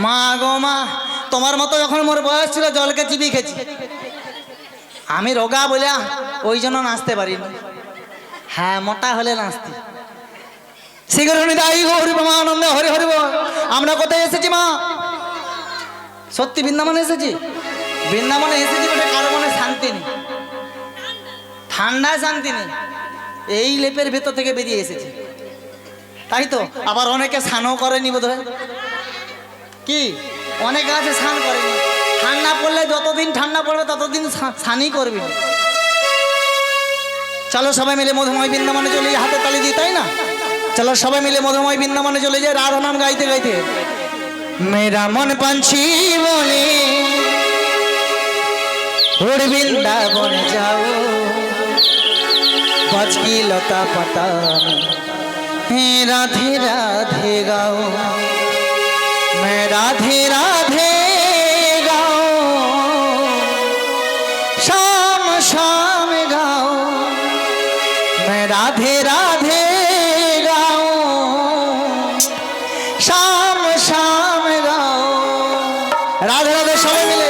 C: মা গো মা, তোমার মতো যখন মোর বয়স ছিল জলকে চিবি খেয়েছি। আমি রোগা বলে ওই জন্য নাচতে পারিনি। হ্যাঁ মোটা হলে নাচতি। আনন্দ হরে হরে বল। আমরা কোথায় এসেছি মা? সত্যি বৃন্দাবনে এসেছি। বৃন্দাবনে এসেছি বলে কারো মনে শান্তি নেই, ঠান্ডায় শান্তি নেই। এই লেপের ভেতর থেকে বেরিয়ে এসেছি, তাই তো। আবার অনেকে স্নানও করেনি বোধ হয়, কি অনেকে আছে স্নান করেনি। ঠান্ডা পড়লে যতদিন ঠান্ডা পড়বে ততদিন স্নানই করবি। চলো সবাই মিলে মধুময় বৃন্দাবনে চলে যাই, হাতে তালি দিই, তাই না? চলো সবাই মিলে মধুময় বৃন্দাবনে চলে যায় রাধা নাম গাইতে গাইতে। মেরা মন পাঞ্ছি বলে উড় বৃন্দাবন যাও, बजकी लता पता हे राधे राधे गाओ, मैं राधे राधे गाओ, शाम शाम गाओ, मैं राधे राधे गाओ, शाम शाम गाओ। राधे राधे सबाई मिले।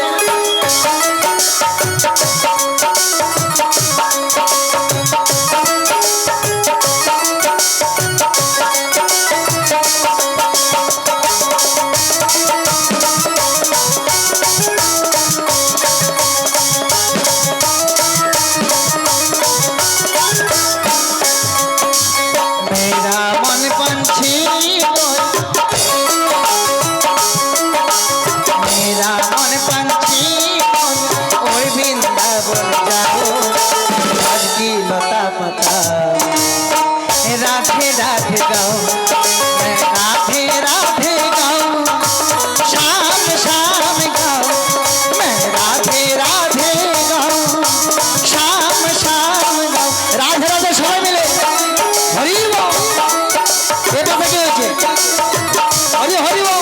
C: राधे राधे गाओ, मैं राधे राधे गाओ, शाम शाम गाओ, मैं राधे राधे गाओ, शाम शाम गाओ। राधे राधे सबाई मिले हरि बोल। এটা থেকে হয়েছে হরি হরি বল।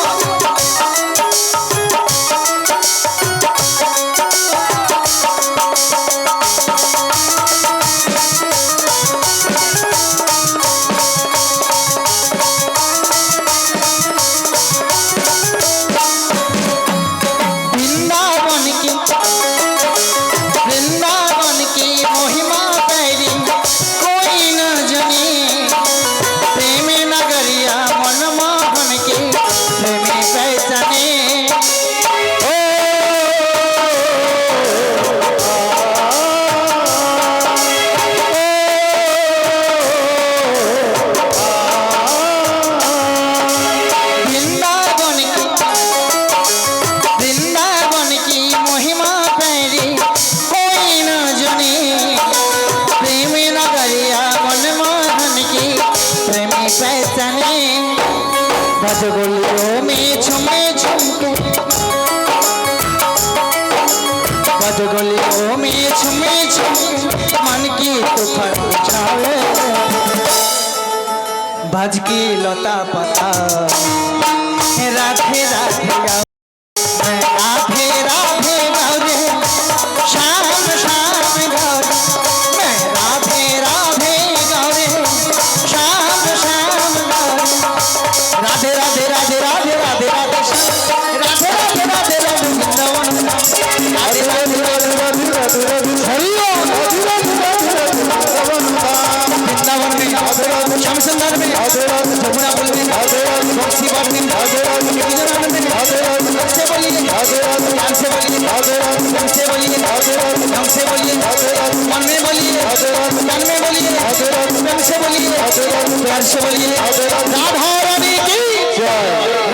C: बजगलियों में झुमे झुमके, बजगलियों में झुमे झुमके, मन की तूफान उछाले, भज की लता पता राधे राधे गाओ, मैं राधे राधे गाओ रे, शाम शाम गाओ रे, मैं राधे राधे गाओ रे, शाम शाम गाओ रे। राधे राधे राधे राधे राधे राधे राधे राधे राधे राधे वृंदावन, राधे राधे राधे राधे राधे हरि ओम, राधे राधे राधे राधे वृंदावन में, श्याम सुंदर में, जमुना पुल में, तुलसी बाग में, गिरिजनानंद में, ढंग से बोलिए, ध्यान से बोलिए, ढंग से बोलिए, ढंग से बोलिए, मन में बोलिए, तन में बोलिए, ढंग से बोलिए।
A: प्यार से बोलिए राधा रानी की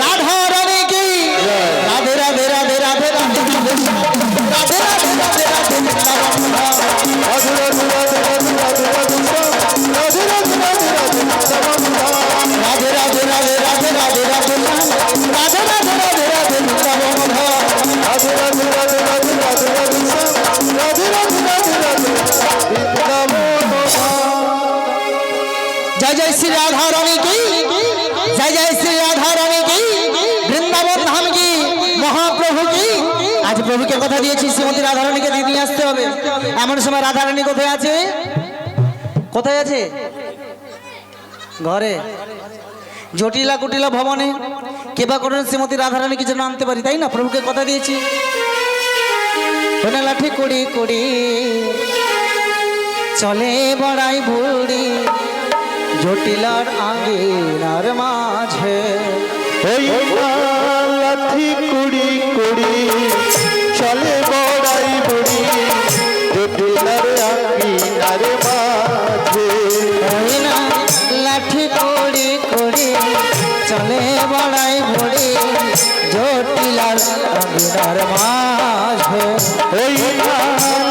A: राधा रानी की राधे राधे राधे राधे राधे राधे राधे राधे राधे राधे राधे राधे राधे राधे राधे राधे राधे राधे जय जय श्री राधा रानी की जय जय श्री राधा रानी की বৃন্দাবন ধাম की মহাপ্রভু की আজ প্রভুকে কথা দিয়েছি শ্রীমতী রাধা রানীকে নিয়ে আসতে হবে এমন সময় রাধা রানী কোথায় আছে কোথায় আছে ঘরে জটিলা কুটিলা ভবনে কেবা করেন শ্রীমতী রাধা রানীকে যেন আনতে পারি তাই না প্রভুকে কথা দিয়েছি ওনা লাঠি কুড়ি কুড়ি চলে বড়াই বুড়ি জটিলার আঙ্গিনার মাঝে
B: ওই লাঠি কুড়ি কুড়ি চলে বড়াই বুড়ি জটিলার আঙ্গিনার মাঝে
C: ওই না লাঠি কুড়ি কুড়ি চলে বড়াই বুড়ি জটিলার আঙ্গিনার মাঝে
B: ওই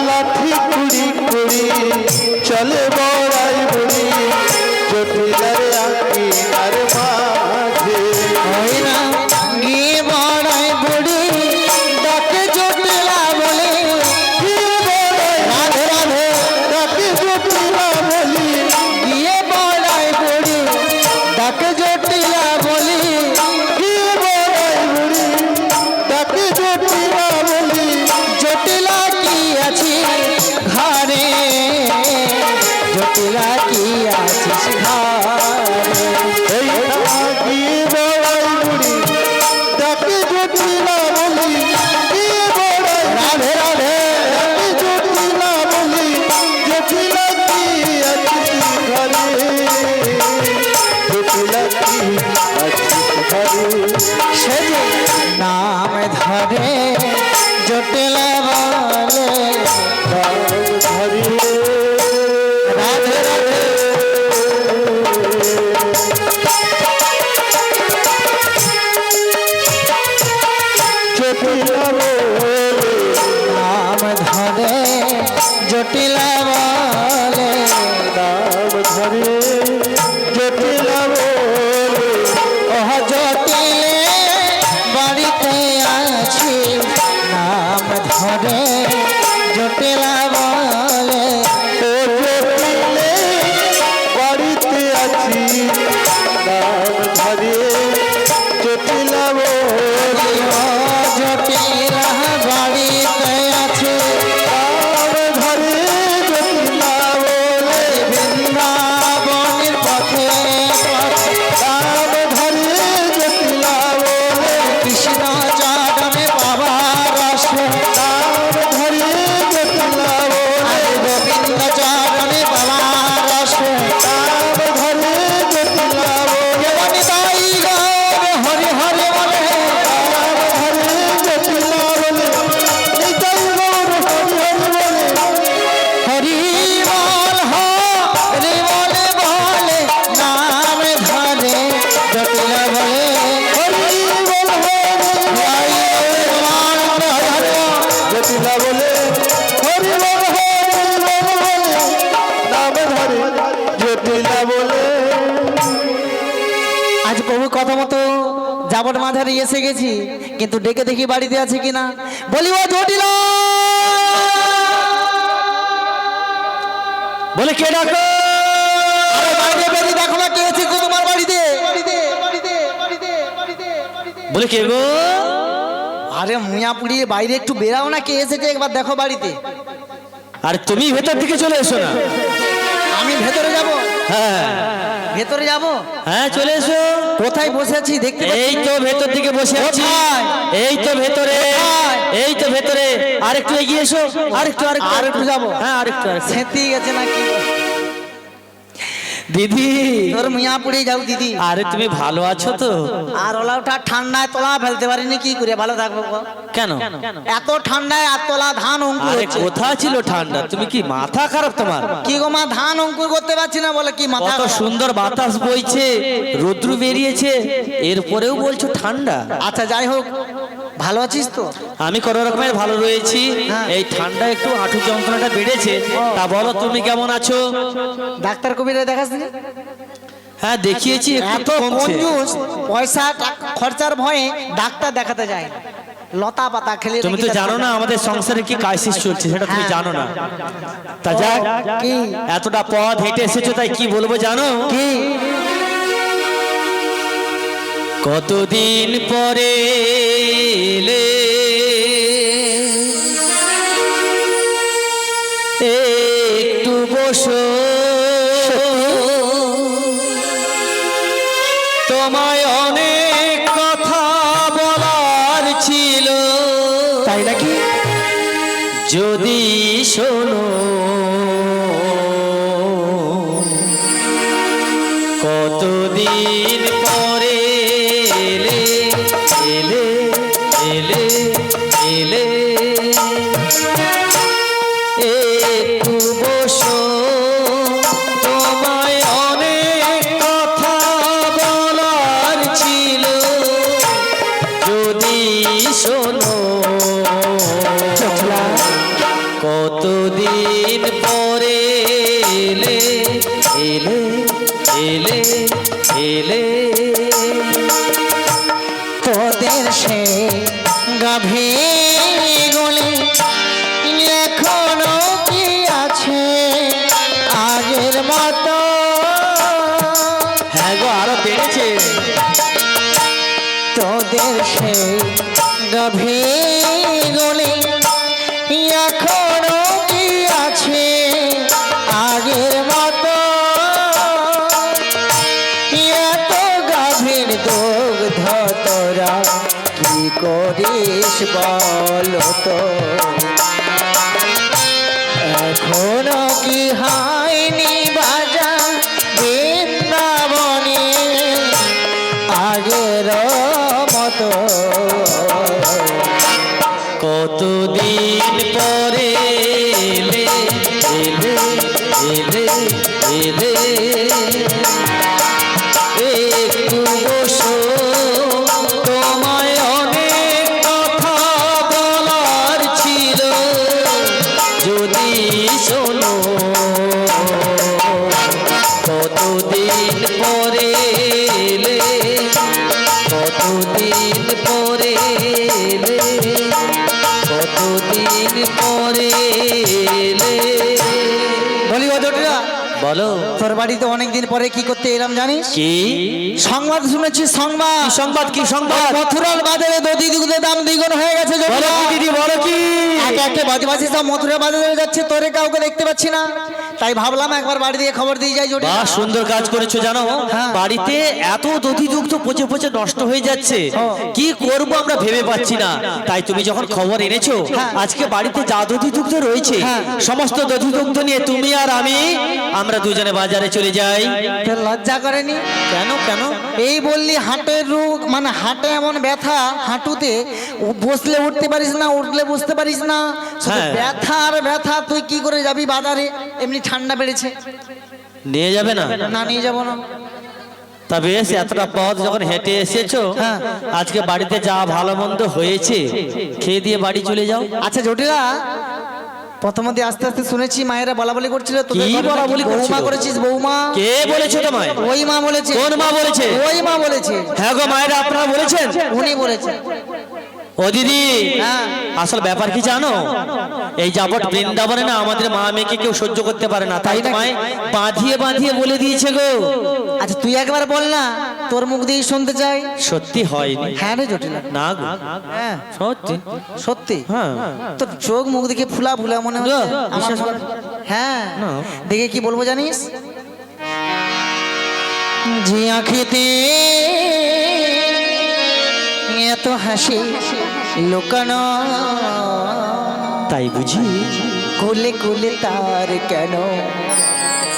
B: লাঠি কুড়ি কুড়ি চলে বড়াই বুড়ি জটিলার আঙ্গিনার মাঝে
C: ওই না গিয়ে বড়াই বুড়ি ডাকে জটিলা বলে রাধে রাধে
B: ডাকে জটিলা বলি
C: গিয়ে বড়াই বুড়ি ডাকে জটিলা বলি
B: গিয়ে বড়াই বুড়ি ডাকে জটিলা বলি
C: জটিলা কি আছি ঘরে জটিলা কি আছিস ঘরে
B: এই গিয়ে বড়াই বুড়ি ডাকে জটিলা বলি গিয়ে বড়াই
C: রাধে রাধে
B: ডাকে জটিলা বলি জটিলা কি আছিস ঘরে জটিলা কি আছিস ঘরে
C: সে যে নাম ধরে জটিলা বলে
B: ঘরে
C: রাধে রাধে
B: জটিলা বলে
C: নাম ধরে জটিলা বলে
B: নাম ধরে জটিলা বলে
C: ওহ জটিলে বাড়িতে আছি নাম ধরে জটিলা বলে
B: ও জটিলে বাড়িতে আছি নাম ধরে জটিলা বলে
C: ও জটিলা বাড়িতে আছে
B: নাম ধরে জটিলা বলে
C: বৃন্দাবনের পথে পথে
B: নাম ধরে জটিলা বলে
C: কৃষ্ণ চরণে পাবার আসে
B: নাম ধরে জটিলা বলে
C: গোবিন্দ চরণে পাবার আসে
B: নাম ধরে জটিলা বলে
C: তাই হরি হরি বলে
B: নাম ধরে জটিলা বলে নিতাই গৌর হরি হরি বলে
C: হরি বল হরি বলে বলে নাম ধরে জটিলা বলে
B: হরি বল হরি জটিলা বলে হরি বল হরি নাম ধরে জটিলা বলে
C: আজ প্রভু কথা মতো যাবট মাঝারে এসে গেছি কিন্তু ডেকে দেখি বাড়িতে আছে কিনা বলি ও জটিলা
A: বলে কে ডাকো
C: আরে বাইরে বেরিয়ে দেখো না কে আছে গো তোমার বাড়িতে
A: বলে কে গো
C: আরে মুয়া পুড়িয়ে বাইরে একটু বেরাও না কে এসেছে একবার দেখো বাড়িতে
A: আর তুমি ভেতর দিকে চলে এসো না
C: আমি ভেতরে যাব
A: হ্যাঁ
C: ভেতরে যাব
A: হ্যাঁ চলে এসো
C: কোথায় বসে আছি দেখতে
A: এই তো ভেতর দিকে বসে আছি
C: কোথায়?
A: এই তো ভেতরে
C: কোথায়?
A: এই তো ভেতরে আরেকটু এগিয়ে এসো আরেকটু
C: আরেকটু যাবো
A: হ্যাঁ আরেকটু
C: সেঁতিয়ে গেছে নাকি
B: দিদি
C: তোর মিয়া পুড়ে যাও দিদি।
B: আরে তুমি ভালো আছো তো?
C: আর ওলাটা ঠান্ডায় তোলা ফেলতে পারিনি, কি করে ভালো থাকবো গো?
B: কেন?
C: এত ঠান্ডায় আর তোলা ধান অঙ্কুর
B: আরে
C: হচ্ছে।
B: কোথা ছিল ঠান্ডা? তুমি কি মাথা খারাপ তোমার?
C: কি গো মা, ধান অঙ্কুর করতে পারছি না বলে কি মাথা
B: কত
C: খারাপ?
B: সুন্দর বাতাস বইছে, রৌদ্র বেরিয়েছে, এরপরেও বলছো ঠান্ডা?
C: আচ্ছা যাই হোক, ভালো আছিস তো?
B: আমি কোনো রকমের ভালো রয়েছি।
C: হ্যাঁ।
B: এই ঠান্ডা একটু হাঁটু যন্ত্রণাটা বেড়েছে। তা বলো তুমি কেমন আছো?
C: ডাক্তার কবিরা দেখাস নি?
B: হ্যাঁ দেখিয়েছি,
C: এত
B: একটু কমছে।
C: কঞ্জুস, পয়সা খরচার ভয়ে ডাক্তার দেখাতে যায় না। লতা পাতা খেলে
B: তুমি তো জানো না আমাদের সংসারে কি ক্রাইসিস চলছে, সেটা তুমি
C: হ্যাঁ।
B: জানো না। তা যাক,
C: কি?
B: এতটা পথ হেঁটে এসেছো, তাই কি বলবো জানো?
C: কি?
B: কতদিন পরে এলে, একটু বসো, তোমায় অনেক কথা বলার ছিল।
C: তাই নাকি?
B: যদি শোনো, কতদিন পরে এলে, এলে, এলে, এলে, একটু বসো, তোমায় অনেক কথা বলার ছিল। যদি শোনো, কতদিন পরে এলে, এলে, এলে, এলে,
C: তোদের সে গাভীর গলি এখনো কি আছে আগের মতো?
B: হ্যাঁ গো, আরো বেড়েছে।
C: তোদের সে গাভীর গলি এখনো কি আছে আগের মতো? এত গাভীর দুগ্ধ তোরা কি করিস বলো তো? এখনো কি হয়নি বাজা বৃন্দাবনে আগের মতো?
B: কতদিন পরে এলে, এলে, এলে, এলে, একটু বসো, তোমায় অনেক কথা বলার ছিল। যদি শোনো, কতদিন পরে এলে, কতদিন পরে এলে, কতদিন পরে এলে।
C: বলি অজটরা,
B: বলো
C: তোর বাড়িতে অনেকদিন পরে কি করতে এলাম জানিস?
B: কি
C: সংবাদ শুনেছি, সংবাদ।
B: কি সংবাদ? কি সংবাদ?
C: মথুরার বাজারে দধি দুধের দাম দ্বিগুণ হয়ে গেছে।
B: বলো কি দিদি, বলো কি?
C: একে একে বাজবাসী সব মথুরা বাজারে যাচ্ছে, তোরে কাউকে দেখতে পাচ্ছি না, তাই ভাবলাম একবার বাড়ি দিয়ে খবর দিয়ে যাই। জটি
B: বাহ, সুন্দর কাজ করেছো জানো।
C: হ্যাঁ।
B: বাড়িতে এত দধিযুক্ত পচে পচে নষ্ট হয়ে যাচ্ছে, কি করব আমরা ভেবে পাচ্ছি না। তাই তুমি যখন খবর এনেছো,
C: হ্যাঁ।
B: আজকে বাড়িতে যা দধিযুক্ত রয়েছে
C: হ্যাঁ।
B: সমস্ত দধিযুক্ত নিয়ে তুমি আর আমরা দুজনে বাজারে চলে যাই।
C: তোর লজ্জা করেনি?
B: কেন কেন?
C: এই বললি হাটের রোগ, মানে হাটে এমন ব্যথা, হাঁটুতে বসলে উঠতে পারিস না, উঠলে বসতে পারিস না, শুধু
B: হ্যাঁ।
C: ব্যথা আর ব্যথা। তুই কি করে যাবি বাজারে? এমনি ঠান্ডা বেড়েছে,
B: নিয়ে যাবে না?
C: না নিয়ে যাবো না।
B: তা বেশ, এতটা পথ যখন হেঁটে এসেছো,
C: হ্যাঁ।
B: আজকে বাড়িতে যা ভালো মন্দ হয়েছে খেয়ে দিয়ে বাড়ি চলে যাও।
C: আচ্ছা জটিলা, প্রথমে আস্তে আস্তে শুনেছি মায়েরা বলা বলি করছিল, তোদের
B: কি
C: ঘরে
B: বলাবলি
C: নাকি
B: করছিল?
C: বৌমা করেছিস? বৌমা
B: কে বলেছো তোমায়?
C: ওই মা বলেছে।
B: কোন মা বলেছে?
C: ওই মা বলেছে।
B: হ্যাঁ গো, মায়েরা আপনারা বলেছেন?
C: উনি বলেছে।
B: ও দিদি,
C: হ্যাঁ।
B: আসল ব্যাপার কি জানো? এই যাবট বৃন্দাবনে না আমাদের মা মেয়েকে কেউ সহ্য করতে পারে না, তাই তোমায় বাঁধিয়ে বাঁধিয়ে বলে দিয়েছে গো।
C: আচ্ছা তুই একবার বল না, তোর মুখ দিয়ে শুনতে চাই।
B: সত্যি হয়নি?
C: হ্যাঁ রে জটিলা,
B: না গো,
C: হ্যাঁ
B: সত্যি।
C: সত্যি।
B: হ্যাঁ।
C: তোর চোখ মুখ দেখে ফুলা ফুলা মনে হচ্ছে।
B: না,
C: আমার
B: বিশ্বাস
C: মনে- হ্যাঁ,
B: না।
C: দেখে কি বলবো জানিস? যে আঁখিতে এত হাসি লুকানো,
B: তাই বুঝি?
C: কুলে কুলে তার কেন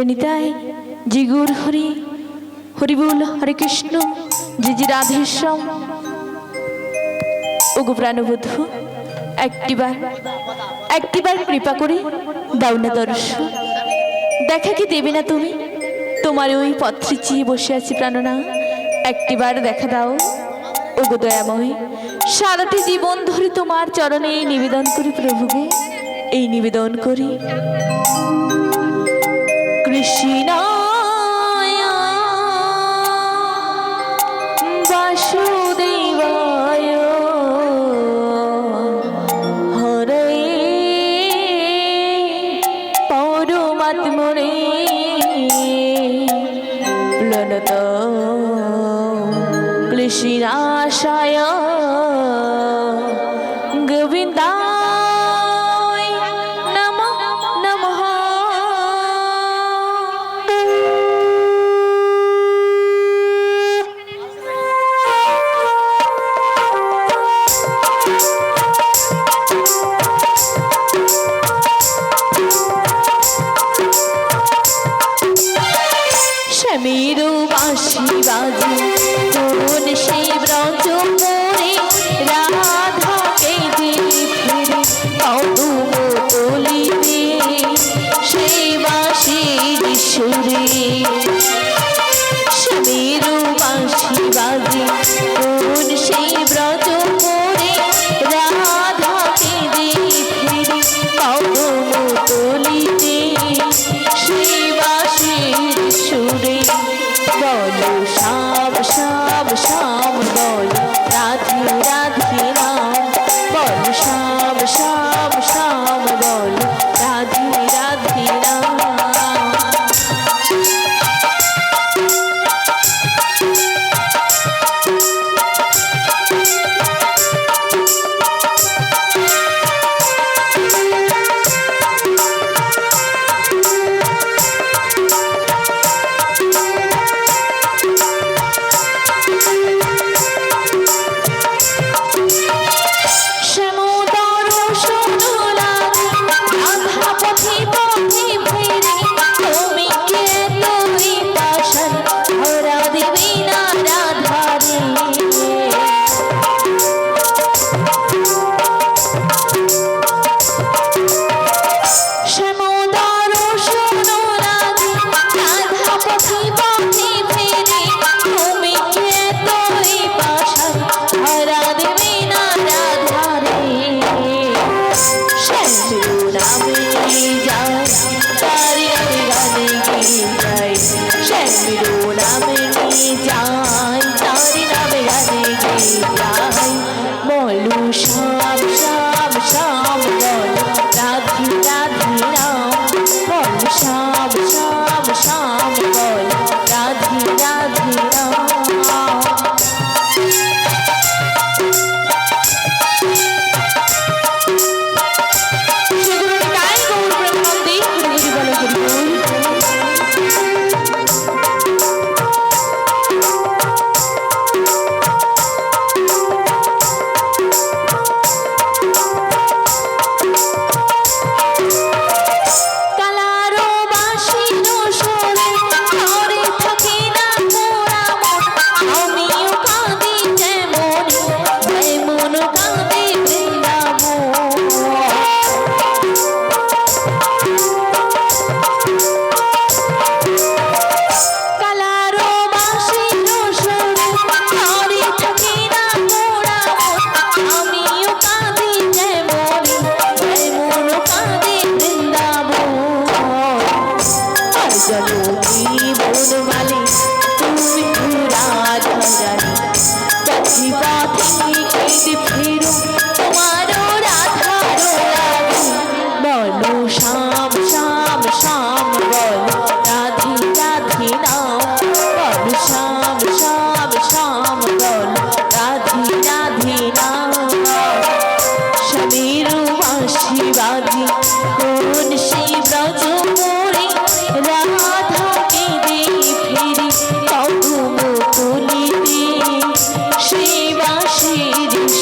D: প্রিয় নিতাই জি গুর হরি হরি বল হরে কৃষ্ণ জি জি রাধেশ্যাম। ওগো প্রাণবধূ একটিবার কৃপা করে দাও না দর্শন, দেখা কি দেবে না তুমি? তোমার ওই পত্রে চেয়ে বসে আছি প্রাণনা, একটিবার দেখা দাও ওগো দয়াময়। সারাটি জীবন ধরে তোমার চরণে নিবেদন করি প্রভুকে, এই নিবেদন করি। কৃষ্ণায় বাসুদেবায় হরে পরমাত্মনে প্रणत क्लेशिनाशाय गोविन्दाय नमो नमः। শ্যামেরু বাঁশি বাজে কোন সেই ব্রজ মোরে, রাধাকে যে ফিরে কদম তলিতে সেই বাঁশির সুরে। শ্যামেরু বাঁশি বাজে কোন সেই ব্রজ মোরে, রাধাকে যে ফিরে কদম তলিতে সেই বাঁশির সুরে। বলো শ্যাম শ্যাম শ্যাম বলো রাধে রাধে রাম, বলো শ্যাম শ্যাম শ্যাম বলো রাধে রাধে রাম।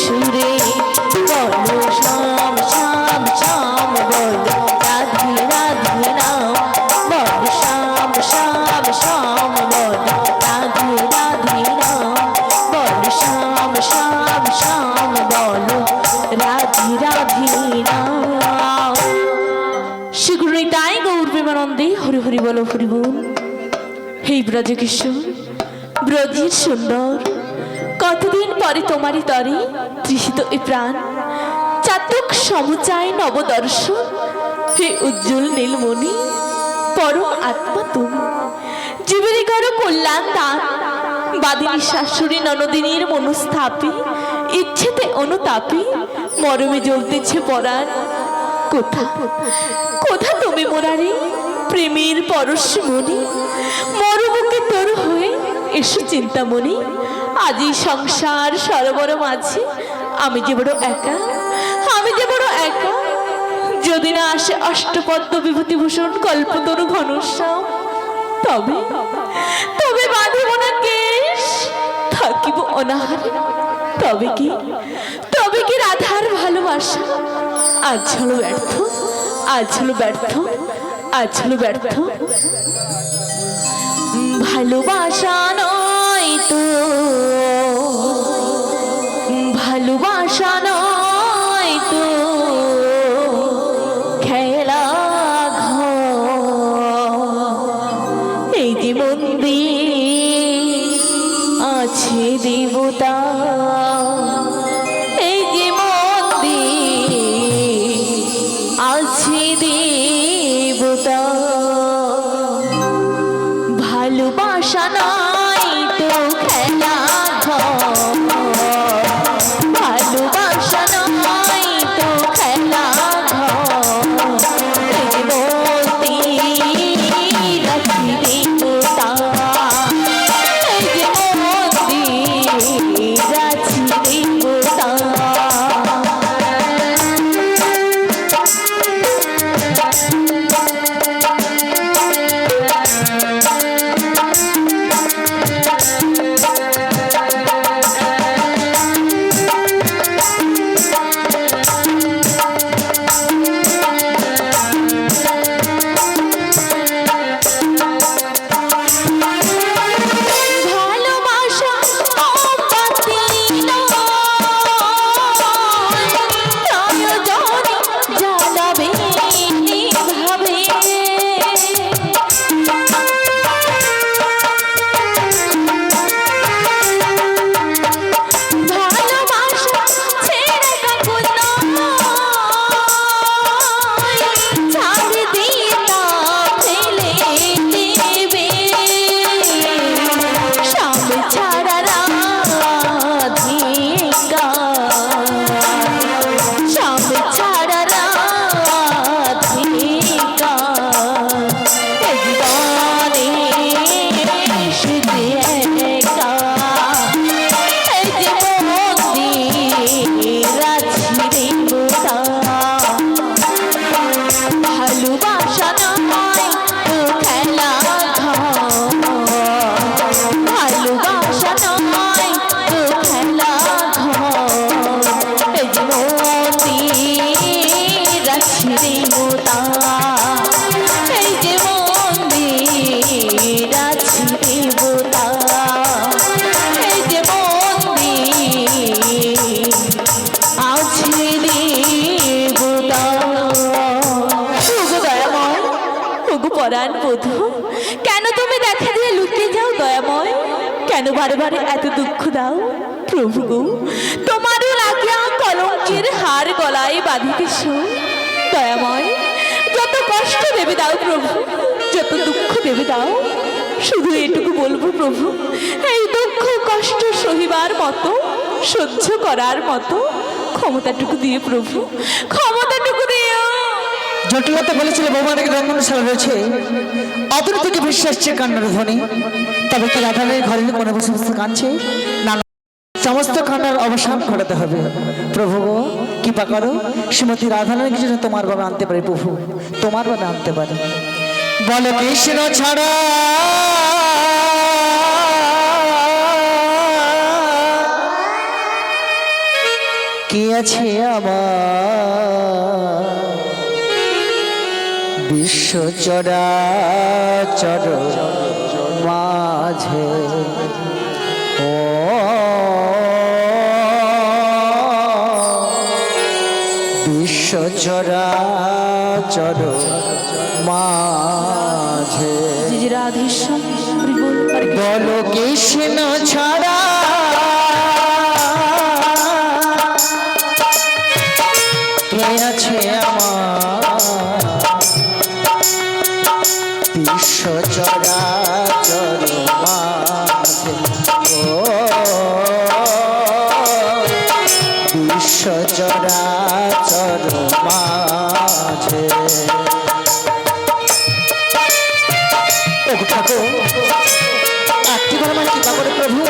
D: সুরে হেই ব্রজকিশোর, ব্রজের সুন্দর, কতদিন পরে তোমারই তরে তৃষিত এ প্রাণ, চাতক সমুচায় নবদর্শন। হে উজ্জ্বল নীলমণি, পরম আত্মা তুমি, জীবনী করো কল্যাণ দান, বাদিনী শাশুড়ি ননদিনীর মনস্থাপে, ইচ্ছেতে অনুতাপে, মরমে জ্বলতেছে পরাণ। কোথা কোথা তুমি মোরারি, প্রেমের পরশমণি, মরুমুখে তোর হয়ে এসো চিন্তামণি। আজই সংসার সরোবর মাঝে আমি যে বড় একা, আমি যে বড় একা। যদি না আসে অষ্টপদ্ম বিভূতিভূষণ কল্পতরু ঘনশ্যাম, তবে তবে বাঁধিব না কেশ, থাকিব অনাহারে। তবে কি রাধার ভালোবাসা আজ হলো ব্যর্থ, আজ হলো ব্যর্থ, আজ হলো ব্যর্থ। ভালোবাসা নয় তো, ভালোবাসা নয় তো খেলা ঘর। এই যে মন্দির আছে দেবতা, এই যে মন্দির আছে দেবতা। ভালোবাসা নয় তো খেলা ঘর, ভালোবাসা নয় তো খেলা ঘর। এই যে মন্দির আছে দেবতা, এই যে মন্দির আছে দেবতা। ভালোবাসা মোমবাতি নয়, প্রয়োজনে জ্বালাবে নিভাবে। ভালোবাসা ছেড়ে কাকুর নয়, ছাড় দিয়ে তা ফেলে দেবে। স্বামী ছাড়া রাধিকা, স্বামী ছাড়া রাধিকা। এই জীবনে শুধু একা, এই যে মন্দির আছে দেবতা। ভালোবাসা নয় তো খেলা ঘর, ভালোবাসা নয় তো খেলা ঘর। এই যে মন্দির আছে দেবতা, এই যে মন্দির আছে দেবতা, এই যে মন্দির আছে দেবতা। ওগো দয়াময়, ওগো পরাণ বধূ, কেন তুমি দেখা দিয়ে লুকিয়ে যাও দয়াময়? কেন বারে বারে এত দুঃখ দাও প্রভু গো? তোমারও লাগিয়া কলঙ্কের হার গলায় বাঁধিতেছ দয়াময়। যত কষ্ট দেবে দাও প্রভু, যত দুঃখ দেবে দাও, শুধু এটুকু বলবো প্রভু, এই দুঃখ কষ্ট সহিবার মতো, সহ্য করার মতো ক্ষমতাটুকু দিয়ে প্রভু, ক্ষমতাটুকু দিও।
C: জটিলতা বলেছিল বৌমাটাকে রঙ্গনশালা রয়েছে, অতর থেকে ভেসে আসছে কান্নার ধ্বনি। তবে কি রাধারানীর ঘরের কোনো বসে বসে কাঁদছে? না না, সমস্ত কান্নার অবসান ঘটাতে হবে। প্রভু গো কৃপা করো, শ্রীমতী রাধারানীকে যেন তোমার ভাবে আনতে পারে প্রভু, তোমার ভাবে আনতে পারে। বলে কৃষ্ণ ছাড়া কি আছে আমার, বিশ্ব চরাচর মাঝে ও বিশ্ব চরাচর মাঝে।
D: রাধেশ্যাম বল হরে কৃষ্ণ।
C: বলো কৃষ্ণ ছাড়া কে আছে আমার বিশ্ব চরাচর মাঝে, ও বিশ্ব চরাচর মাঝে। ও ঠাকুর, একটিবার আমার কৃপা করে প্রভু,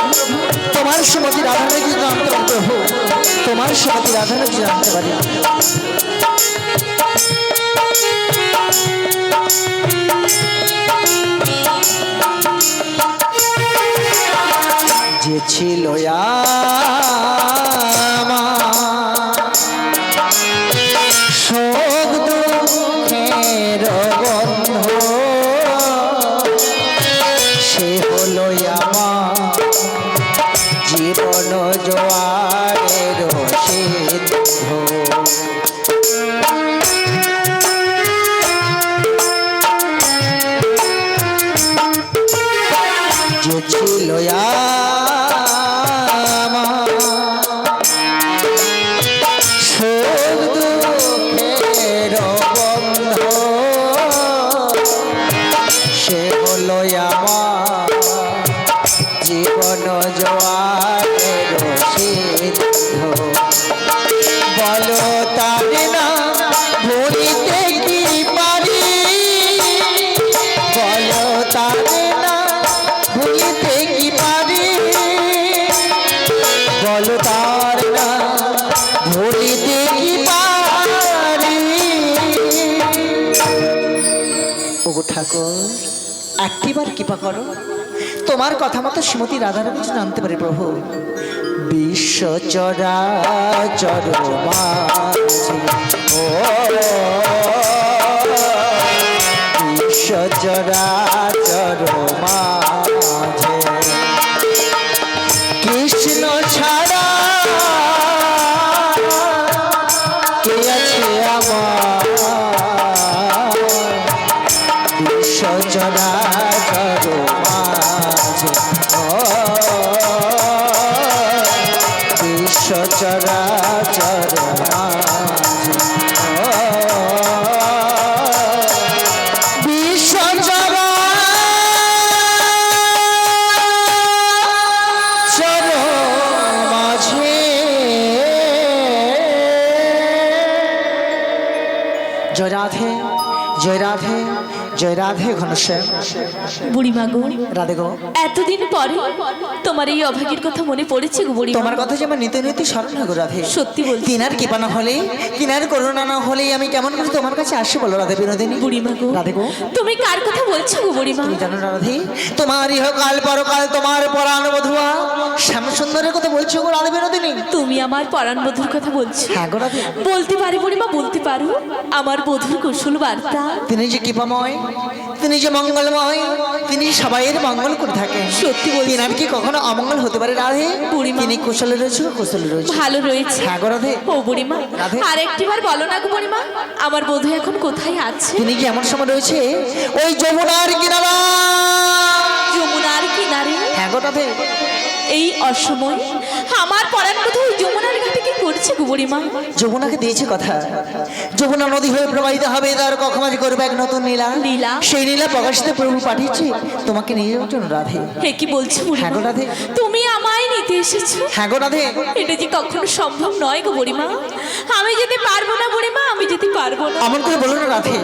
C: তোমার শ্রীমতী রাধাকে যদি জানতে পারি প্রভু, তোমার শ্রীমতী রাধাকে যদি জানতে পারি। যে ছিল আমার শোক দুঃখের বন্ধু, সে হলো আমার জীবন জোয়ারের সিদ্ধ। যে ছিল আমার শোক দুঃখের বন্ধু, সে হলো আমার জীবন জোয়ারের সিদ্ধ। বলো তার না ভুলিতে কি পারি, বলো তার না ভুলিতে কি পারি, বলো তার না ভুলিতে কি পারি। ওগো ঠাকুর, একটিবার কৃপা করো, তোমার কথা মতো শ্রীমতী রাধার কিছু জানতে পারি প্রভু। বিশ্ব চরাচর মাঝে, ও বিশ্ব চরাচর মাঝে কৃষ্ণ ছাড়া কে আছে আমার বিশ্ব চরাচর মাঝে, ও বিশ্ব চরাচর মাঝে, ও বিশ্ব চরাচর মাঝে। জয় রাধে, জয় রাধে, জয় রাধে ঘনশ্যাম।
D: বুড়িমা গো,
C: রাধে গো,
D: এতদিন পরে তোমার এই অভাগীর কথা মনে পড়েছে গো বুড়িমা।
C: তোমার কথা যে আমার নিতে নিতে স্মরণ হয় গো রাধে।
D: সত্যি বলছি।
C: তিনার কৃপা না হলে, তিনার করুণা না হলে আমি কেমন করে তোমার কাছে আসি বলো রাধে বিনোদিনী।
D: বুড়িমা গো,
C: রাধে গো,
D: তুমি কার কথা বলছো গো বুড়িমা?
C: তুমি জানো না রাধে, তোমার ইহকাল পরকাল তোমার পরাণ বধুয়া শ্যামসুন্দরের কথা বলছো গো রাধে বিনোদিনী।
D: তুমি আমার পরাণ বধুর কথা বলছো?
C: হ্যাঁ গো রাধে।
D: বলতে পারি বুড়িমা, বলতে পারো আমার বধুর কুশল বার্তা।
C: তিনি যে কৃপাময়, তিনি যে মঙ্গলময়, তিনি সবাইয়ের মঙ্গল করে থাকেন।
D: সত্যি বলছি।
C: তিনার কি কখনো অমঙ্গল হতে পারে রাধে?
D: বুড়িমা।
C: তিনি কুশলে রয়েছে, কুশলে রয়েছে।
D: ভালো রয়েছে।
C: হ্যাঁ গো রাধে।
D: ও বুড়িমা,
C: রাধে।
D: আর একটিবার বলো না গো বুড়িমা, আমার বধূ এখন কোথায় আছে?
C: তিনি কি এমন সময় রয়েছে ওই যমুনার কিনারা?
D: যমুনার কিনারে?
C: হ্যাঁ গো রাধে।
D: এই অসময় আমার পরাণ বধূ যমুনার ঘাটে কি করছে গো বুড়িমা?
C: যমুনাকে দিয়েছে কথা, যমুনা নদী হয়ে প্রবাহিত হবে, তার কখমাঝি করবে এক নতুন নীলা।
D: লীলা?
C: সেই নীলা প্রকাশিত প্রভু পাঠিয়েছে তোমাকে নিয়ে যাওয়ার জন্য রাধে।
D: হে কি বলছো বুড়িমা?
C: হ্যাঁ গো রাধে।
D: তুমি আমায় নিতে এসেছো?
C: হ্যাঁ গো রাধে।
D: এটা যে কখনো সম্ভব নয় গো বুড়িমা। আমি যেতে পারবো না বুড়িমা, আমি যেতে পারবো না।
C: এমন করে বলো না রাধে,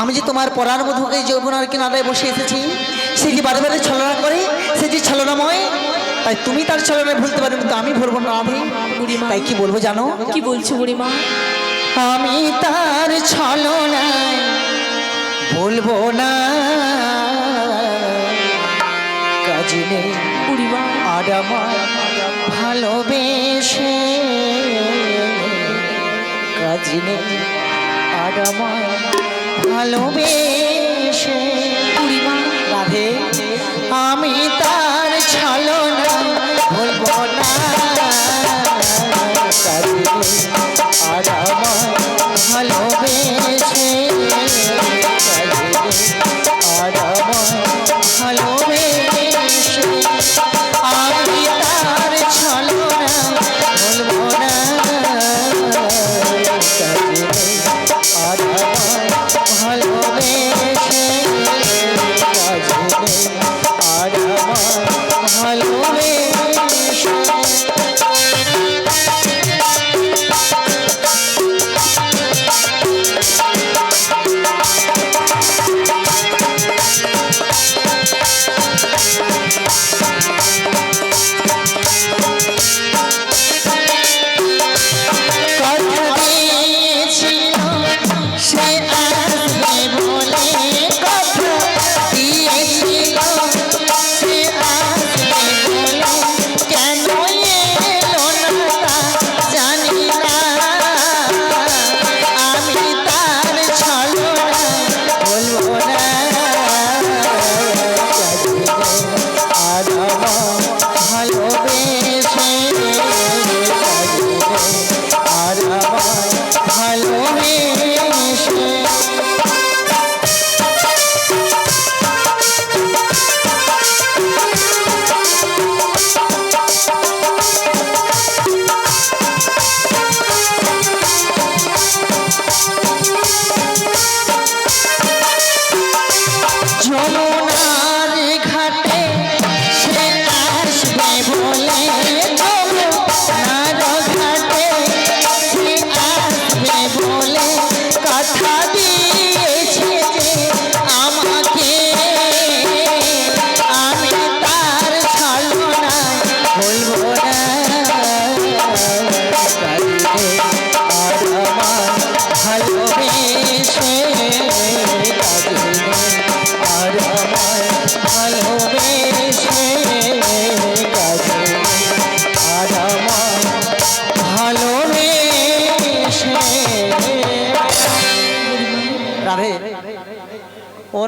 C: আমি যে তোমার পরাণ বধূকে যমুনার কিনারায় বসে এসেছি, সে যে বারে বারে ছলনা করে, সে যে ছলনাময়, তাই তুমি তার ছলনায় ভুলতে পারো, কিন্তু আমি ভুলবো না রাধে।
D: বুড়িমা।
C: তাই কি বলবো জানো?
D: কি বলছো বুড়িমা?
C: আমি তার ছলনায় ভুলবো না, কাজ নেই
D: বুড়িমা।
C: আর আমার ভালোবেসে, কাজ নেই আর আমার ভালোবেসে।
D: বুড়িমা।
C: রাধে, আমি তার ছলনা ভুলবো না, কাজ নেই আর আমার ভালোবেসে, কাজ নেই আর আমার ভালোবেসে।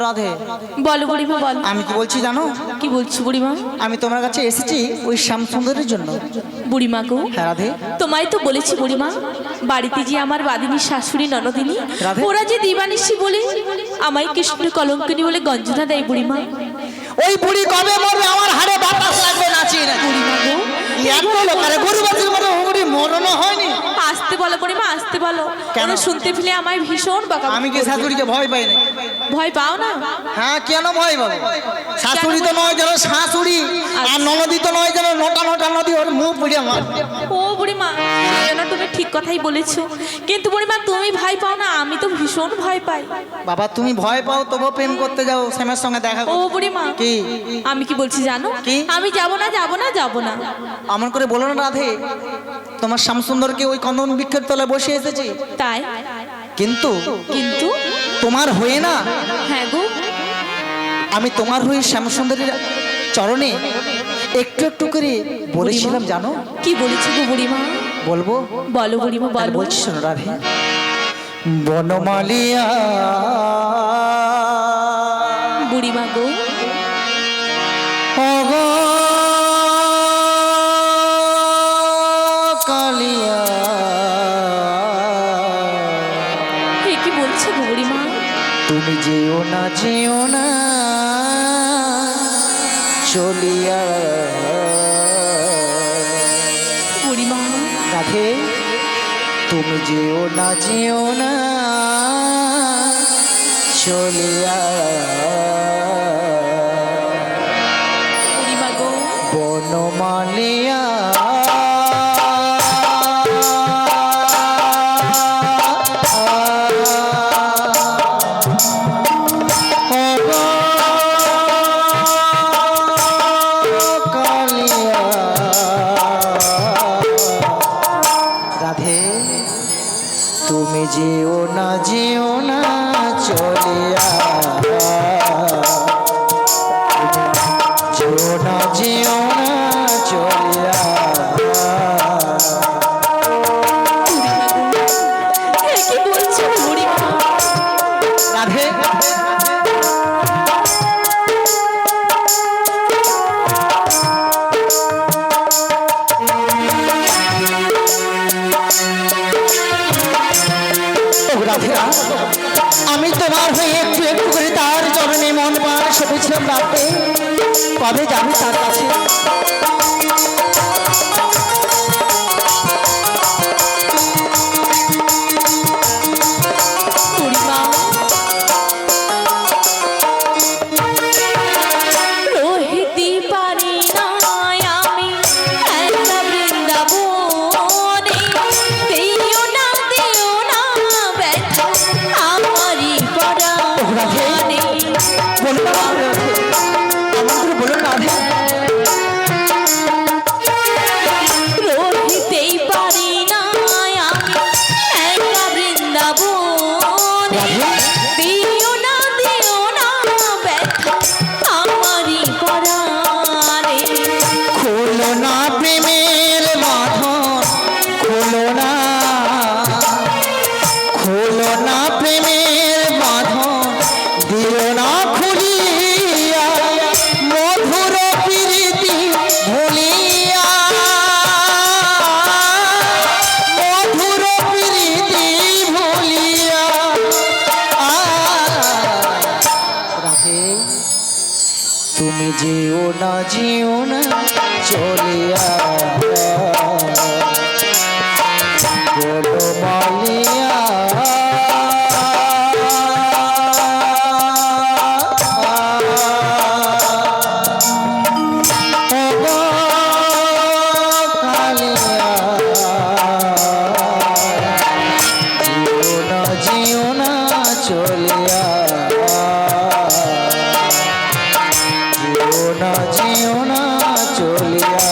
C: রাধে,
D: বলো বুড়িমা বলো।
C: আমি কি বলছি জানো?
D: কি বলছো বুড়িমা?
C: আমি তোমার কাছে এসেছি ওই শ্যামসুন্দরের জন্য।
D: বুড়িমা গো,
C: হ্যাঁ রাধে,
D: তোমায় তো বলেছি বুড়িমা, বাড়িতে যে আমার বাদিনী শাশুড়ি ননদিনী,
C: রাধে?
D: ওরা যে দিবানিশি বলে আমায় কৃষ্ণ কলঙ্কিনী বলে গঞ্জনা দেয় বুড়িমা।
C: ওই বুড়ি কবে মরবে আমার হাড়ে বাতাস লাগবে নাচি না।
D: বুড়িমা গো,
C: এত লোক আরে গরু বাছুর মতো বুড়ি মরনো হয়নি।
D: আসতে বলো বুড়িমা, আসতে বলো।
C: কেন?
D: ওরা শুনতে পেলে আমায় ভীষণ বকা।
C: আমি কি শাশুড়িকে ভয় পাই না?
D: ভয় পাও না?
C: হ্যাঁ কেন ভয় পাবো? শাশুড়ি তো নয় যেন শাশুড়ি, আর ননদি তো নয় যেন নটা নটা নদী ওর মুখ পুড়িয়ে মার।
D: ও বুড়িমা, না তুমি ঠিক কথাই বলেছো, কিন্তু বুড়িমা তুমি ভয় পাও না, আমি তো ভীষণ ভয় পাই।
C: বাবা তুমি ভয় পাও তবু প্রেম করতে যাও শ্যামের সঙ্গে দেখা
D: ও
C: করতে।
D: বুড়িমা,
C: কি?
D: আমি কি বলছি জানো?
C: কি?
D: আমি যাব না, যাব না, যাব না।
C: আমন করে বলো না রাধে, তোমার শ্যামসুন্দরকে ওই কন্দন বৃক্ষের তলায় বসে এসেছি,
D: তাই?
C: কিন্তু
D: কিন্তু
C: তোমার হয়ে না,
D: হ্যাঁ গো,
C: আমি তোমার হয়ে শ্যামসুন্দরের চরণে একটু একটু করে বলেছিলাম জানো?
D: কি বলেছো গো বুড়িমা?
C: বলবো?
D: বলো বুড়িমা
C: তাহলে
D: বলো।
C: বলছি শোনো রাধে, বনমালিয়া
D: বুড়িমা গো,
C: ওগো কালিয়া,
D: হে কি বলছো গো বুড়িমা?
C: তুমি যেও না যেও না চলিয়া।
D: বুড়িমা,
C: রাধে তুমি যেও না যেও না চলিয়া।
D: বুড়িমা গো,
C: বনমালিয়া কালিয়া। রাধে তুমি যেও না যেও না চলিয়া, যেও না যেও না চলিয়া।
D: হে কি বলছো বুড়িমা?
C: রাধে আমি তোমার হয়ে একটু একটু করে তার চরণে মন প্রাণ সপেছিলাম রাতে, কবে যাবে তার কাছে?
D: বুড়িমা, রহিতে পারি না আমি একা বৃন্দাবনে, দিও না ব্যথা আমারই পরাণে।
C: বলুন না রাধে, আমার করে বলুন না রাধে।
D: রহিতেই পারি না আমি একা বৃন্দাবনে, দিও না ব্যথা আমারই পরাণে।
C: খোলো না প্রেমের বাঁধন, খোলো না, খোলো না প্রেমের বাঁধন, দিও না খুলিয়া মধুর প্রীতি ভুলিয়া, মধুর প্রীতি ভুলিয়া। রাধে তুমি যেও না যেও না চলিয়া, বনমালিয়া ওগো কালিয়া, যেও না চলিয়া, যেও না যেও না চলিয়া।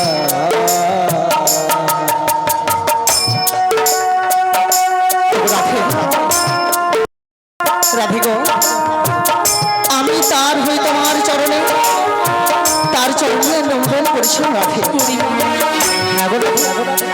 C: রাধে গো, আমি তার হয়ে তোমার চরণে, তার চরণে নন্দন করেছিলাম রাধে। হ্যাঁ গো রাধে, হ্যাঁ গো রাধে।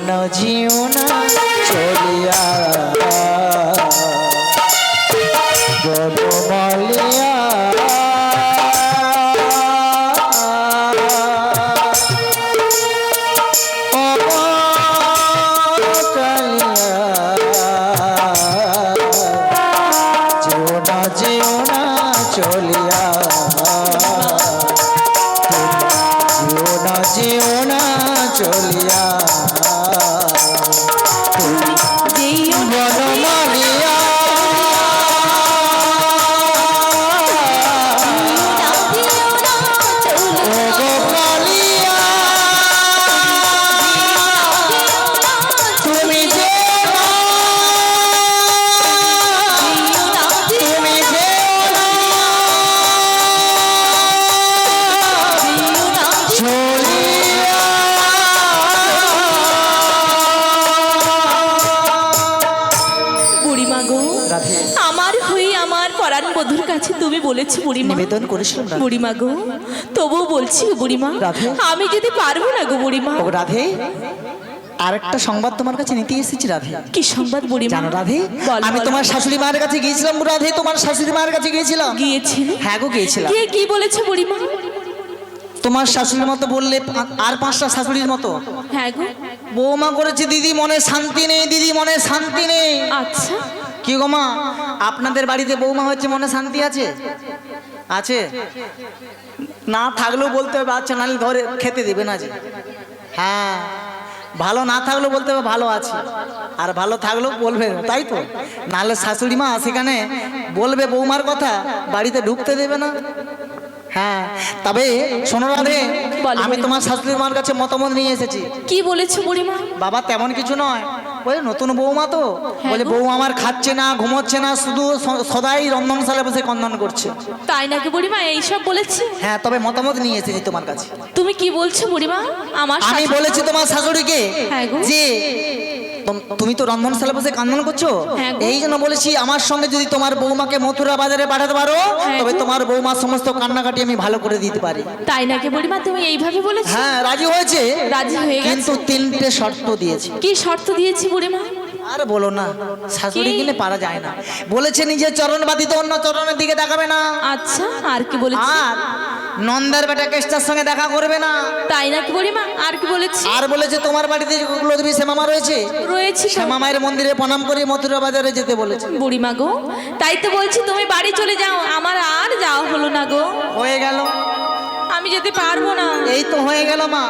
C: না জিও না চলিয়া বনমালিয়া চলিয়া জিও না চলিয়া বনমালিয়া গোপালিয়া তুমি যে তুমি যে
D: বুড়িমা গো, আমার হয়ে আমার পরাণ বধূর কাছে তুমি বলেছো বুড়িমা,
C: নিবেদন করেছিলাম রাধে।
D: বুড়িমা গো, তবুও বলছি গো বুড়িমা,
C: রাধে।
D: আমি যদি পারবো না গো বুড়িমা।
C: ও রাধে, আরেকটা সংবাদ তোমার কাছে নিতে এসেছি রাধে।
D: কি সংবাদ বুড়িমা?
C: জানো রাধে,
D: বল,
C: আমি
D: বল।
C: তোমার শাশুড়ি মায়ের কাছে গিয়েছিলাম রাধে, তোমার শাশুড়ি মায়ের কাছে গিয়েছিলাম।
D: গিয়েছিল?
C: হ্যাঁ গো গিয়েছিলাম।
D: কে কি বলেছে বুড়িমা?
C: তোমার শাশুড়ির মতো বললে আর 5টা শাশুড়ির মতো
D: হ্যাঁ গো।
C: বৌমা করেছে দিদি মনে শান্তি নেই, দিদি মনে শান্তি নেই।
D: আচ্ছা,
C: কি গো মা, আপনাদের বাড়িতে বৌমা হচ্ছে মনে শান্তি আছে? আছে না থাকলেও বলতে হবে আচ্ছা, নাহলে ধরে খেতে দেবে না যে। হ্যাঁ, ভালো না থাকলেও বলতে হবে ভালো আছে, আর ভালো থাকলেও বলবে, তাই তো? নাহলে শাশুড়ি মা সেখানে বলবে বৌমার কথা, বাড়িতে ঢুকতে দেবে না। হ্যাঁ, তবে শোনো রাধে,
D: বলো,
C: আমি
D: বলো।
C: তোমার শাশুড়ি মার কাছে মতামত নিয়ে এসেছি।
D: কি বলেছো বুড়িমা?
C: বাবা তেমন কিছু নয়, ওই নতুন বৌমা তো বলে
D: গো।
C: বউ আমার খাচ্ছে না, ঘুমোচ্ছে না, শুধু সদাই রন্ধনশালে বসে কন্দন করছে।
D: তাই নাকি বুড়িমা, এইসব বলেছে?
C: হ্যাঁ, তবে মতামত নিয়ে এসেছি তোমার কাছে।
D: তুমি কি বলছো বুড়িমা? আমার
C: আমি
D: শাশুড়ি-
C: বলেছি তোমার শাশুড়িকে
D: হ্যাঁ গো।
C: যে তুমি তো রন্ধনশালে বসে কান্দন করছো,
D: হ্যাঁ গো।
C: এই জন্য বলেছি আমার সঙ্গে যদি তোমার বৌমাকে মথুরা বাজারে পাঠাতে পারো,
D: হ্যাঁ
C: তবে
D: গো।
C: তোমার বৌমার সমস্ত কান্নাকাটি আমি ভালো করে দিতে পারি।
D: তাই নাকি বুড়িমা, তুমি এইভাবে বলেছো?
C: হ্যাঁ, রাজি হয়েছে,
D: রাজি হয়ে গেছে।
C: কিন্তু 3টে শর্ত দিয়েছে।
D: কি শর্ত দিয়েছি বুড়িমা?
C: আর বলো না, শাশুড়ি
D: কি?
C: গেলে পারা যায় না। বলেছে নিজের চরণ বাদিত অন্য চরণের দিকে তাকাবে না,
D: আচ্ছা, আর কি বলেছি?
C: আর নন্দার বেটা কেষ্টার সঙ্গে দেখা করবে না,
D: তাই নাকি বুড়িমা, আর কি বলেছি?
C: আর বলেছে তোমার বাড়িতে যে কুলদেবী শ্যামামা রয়েছে,
D: রয়েছি তো।
C: শ্যামামায়ের মন্দিরে প্রণাম করে মথুরা বাজারে যেতে বলেছে।
D: বুড়িমা গো, তাই তো বলছি তুমি বাড়ি চলে যাও, আমার আর যাওয়া হলো না গো,
C: হয়ে গেল,
D: আমি যেতে পারবো না।
C: এই তো হয়ে গেল মা।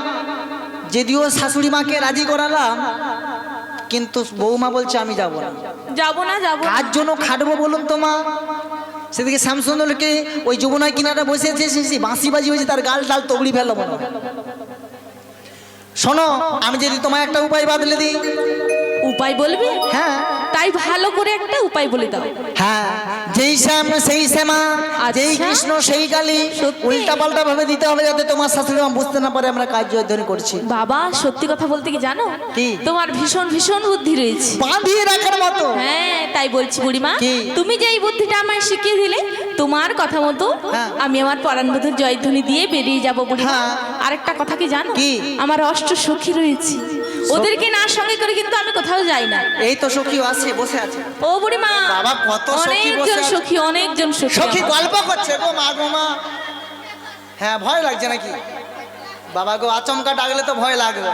C: যদিও শাশুড়ি মাকে রাজি করালাম, কিন্তু বৌমা বলছে আমি যাব না।
D: যাবো না, যাবো না।
C: কার জন্য খাটবো বলুন তো মা? সেদিকে শ্যামসুন্দরকে ওই যমুনার কিনারা বসে আছে, বাঁশি বাজি হয়েছে, তার গাল ডাল তগড়ি ফেললো মনে হয়। শোনো, আমি যদি তোমায় একটা উপায় বাদলে দিই।
D: উপায় বলবে?
C: হ্যাঁ
D: তাই ভালো করে একটা উপায় বলে দাও।
C: হ্যাঁ, যেই শ্যাম সেই শ্যামা, যেই
D: আচ্ছা।
C: কৃষ্ণ সেই কালী,
D: সত্যি?
C: উল্টা পাল্টা ভাবে দিতে হবে যাতে তোমার শাশুড়ি মা বুঝতে না পারে আমরা কাজ অধ্যয়ন করছি।
D: বাবা, সত্যি কথা বলতে কি জানো,
C: কি?
D: তোমার ভীষণ ভীষণ বুদ্ধি রয়েছে।
C: বাঁধিয়ে রাখার মতো।
D: হ্যাঁ, তাই বলছি বুড়িমা,
C: কি?
D: তুমি যে এই বুদ্ধিটা আমায় শিখিয়ে দিলে, তোমার কথা মতো
C: হ্যাঁ।
D: আমি আমার পরাণবধূর জয়ধ্বনি দিয়ে বেরিয়ে যাব বুড়িমা।
C: হ্যাঁ।
D: আরেকটা কথা কি জানো,
C: কি?
D: আমার অষ্ট সখী রয়েছে, ওদেরকে না সঙ্গে করে কিন্তু আমি কোথাও যাই না।
C: এই তো সখী আছে, বসে আছে।
D: ও বুড়িমা,
C: বাবা, কত সখী বসে
D: অনেকজন
C: আছে।
D: সখী, অনেকজন সখী
C: সখী
D: আমার।
C: গল্প করছে গো মা, গো মা। হ্যাঁ, ভয় লাগছে নাকি? বাবা গো, আচমকা ডাকলে তো ভয় লাগবে।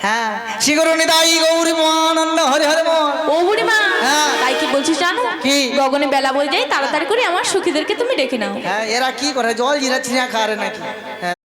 C: হ্যাঁ, শিগরণী দায়ী গৌরী মহানন্দ হরে হরে মন।
D: ও বুড়িমা,
C: হ্যাঁ।
D: তাই কি বলছিস জানো,
C: কি?
D: গগনে বেলা বলে যাই, তাড়াতাড়ি করে আমার সখীদেরকে তুমি ডেকে নাও।
C: হ্যাঁ, এরা কি করে, জল জিরা ছিঁড়া খারে নাকি? হ্যাঁ,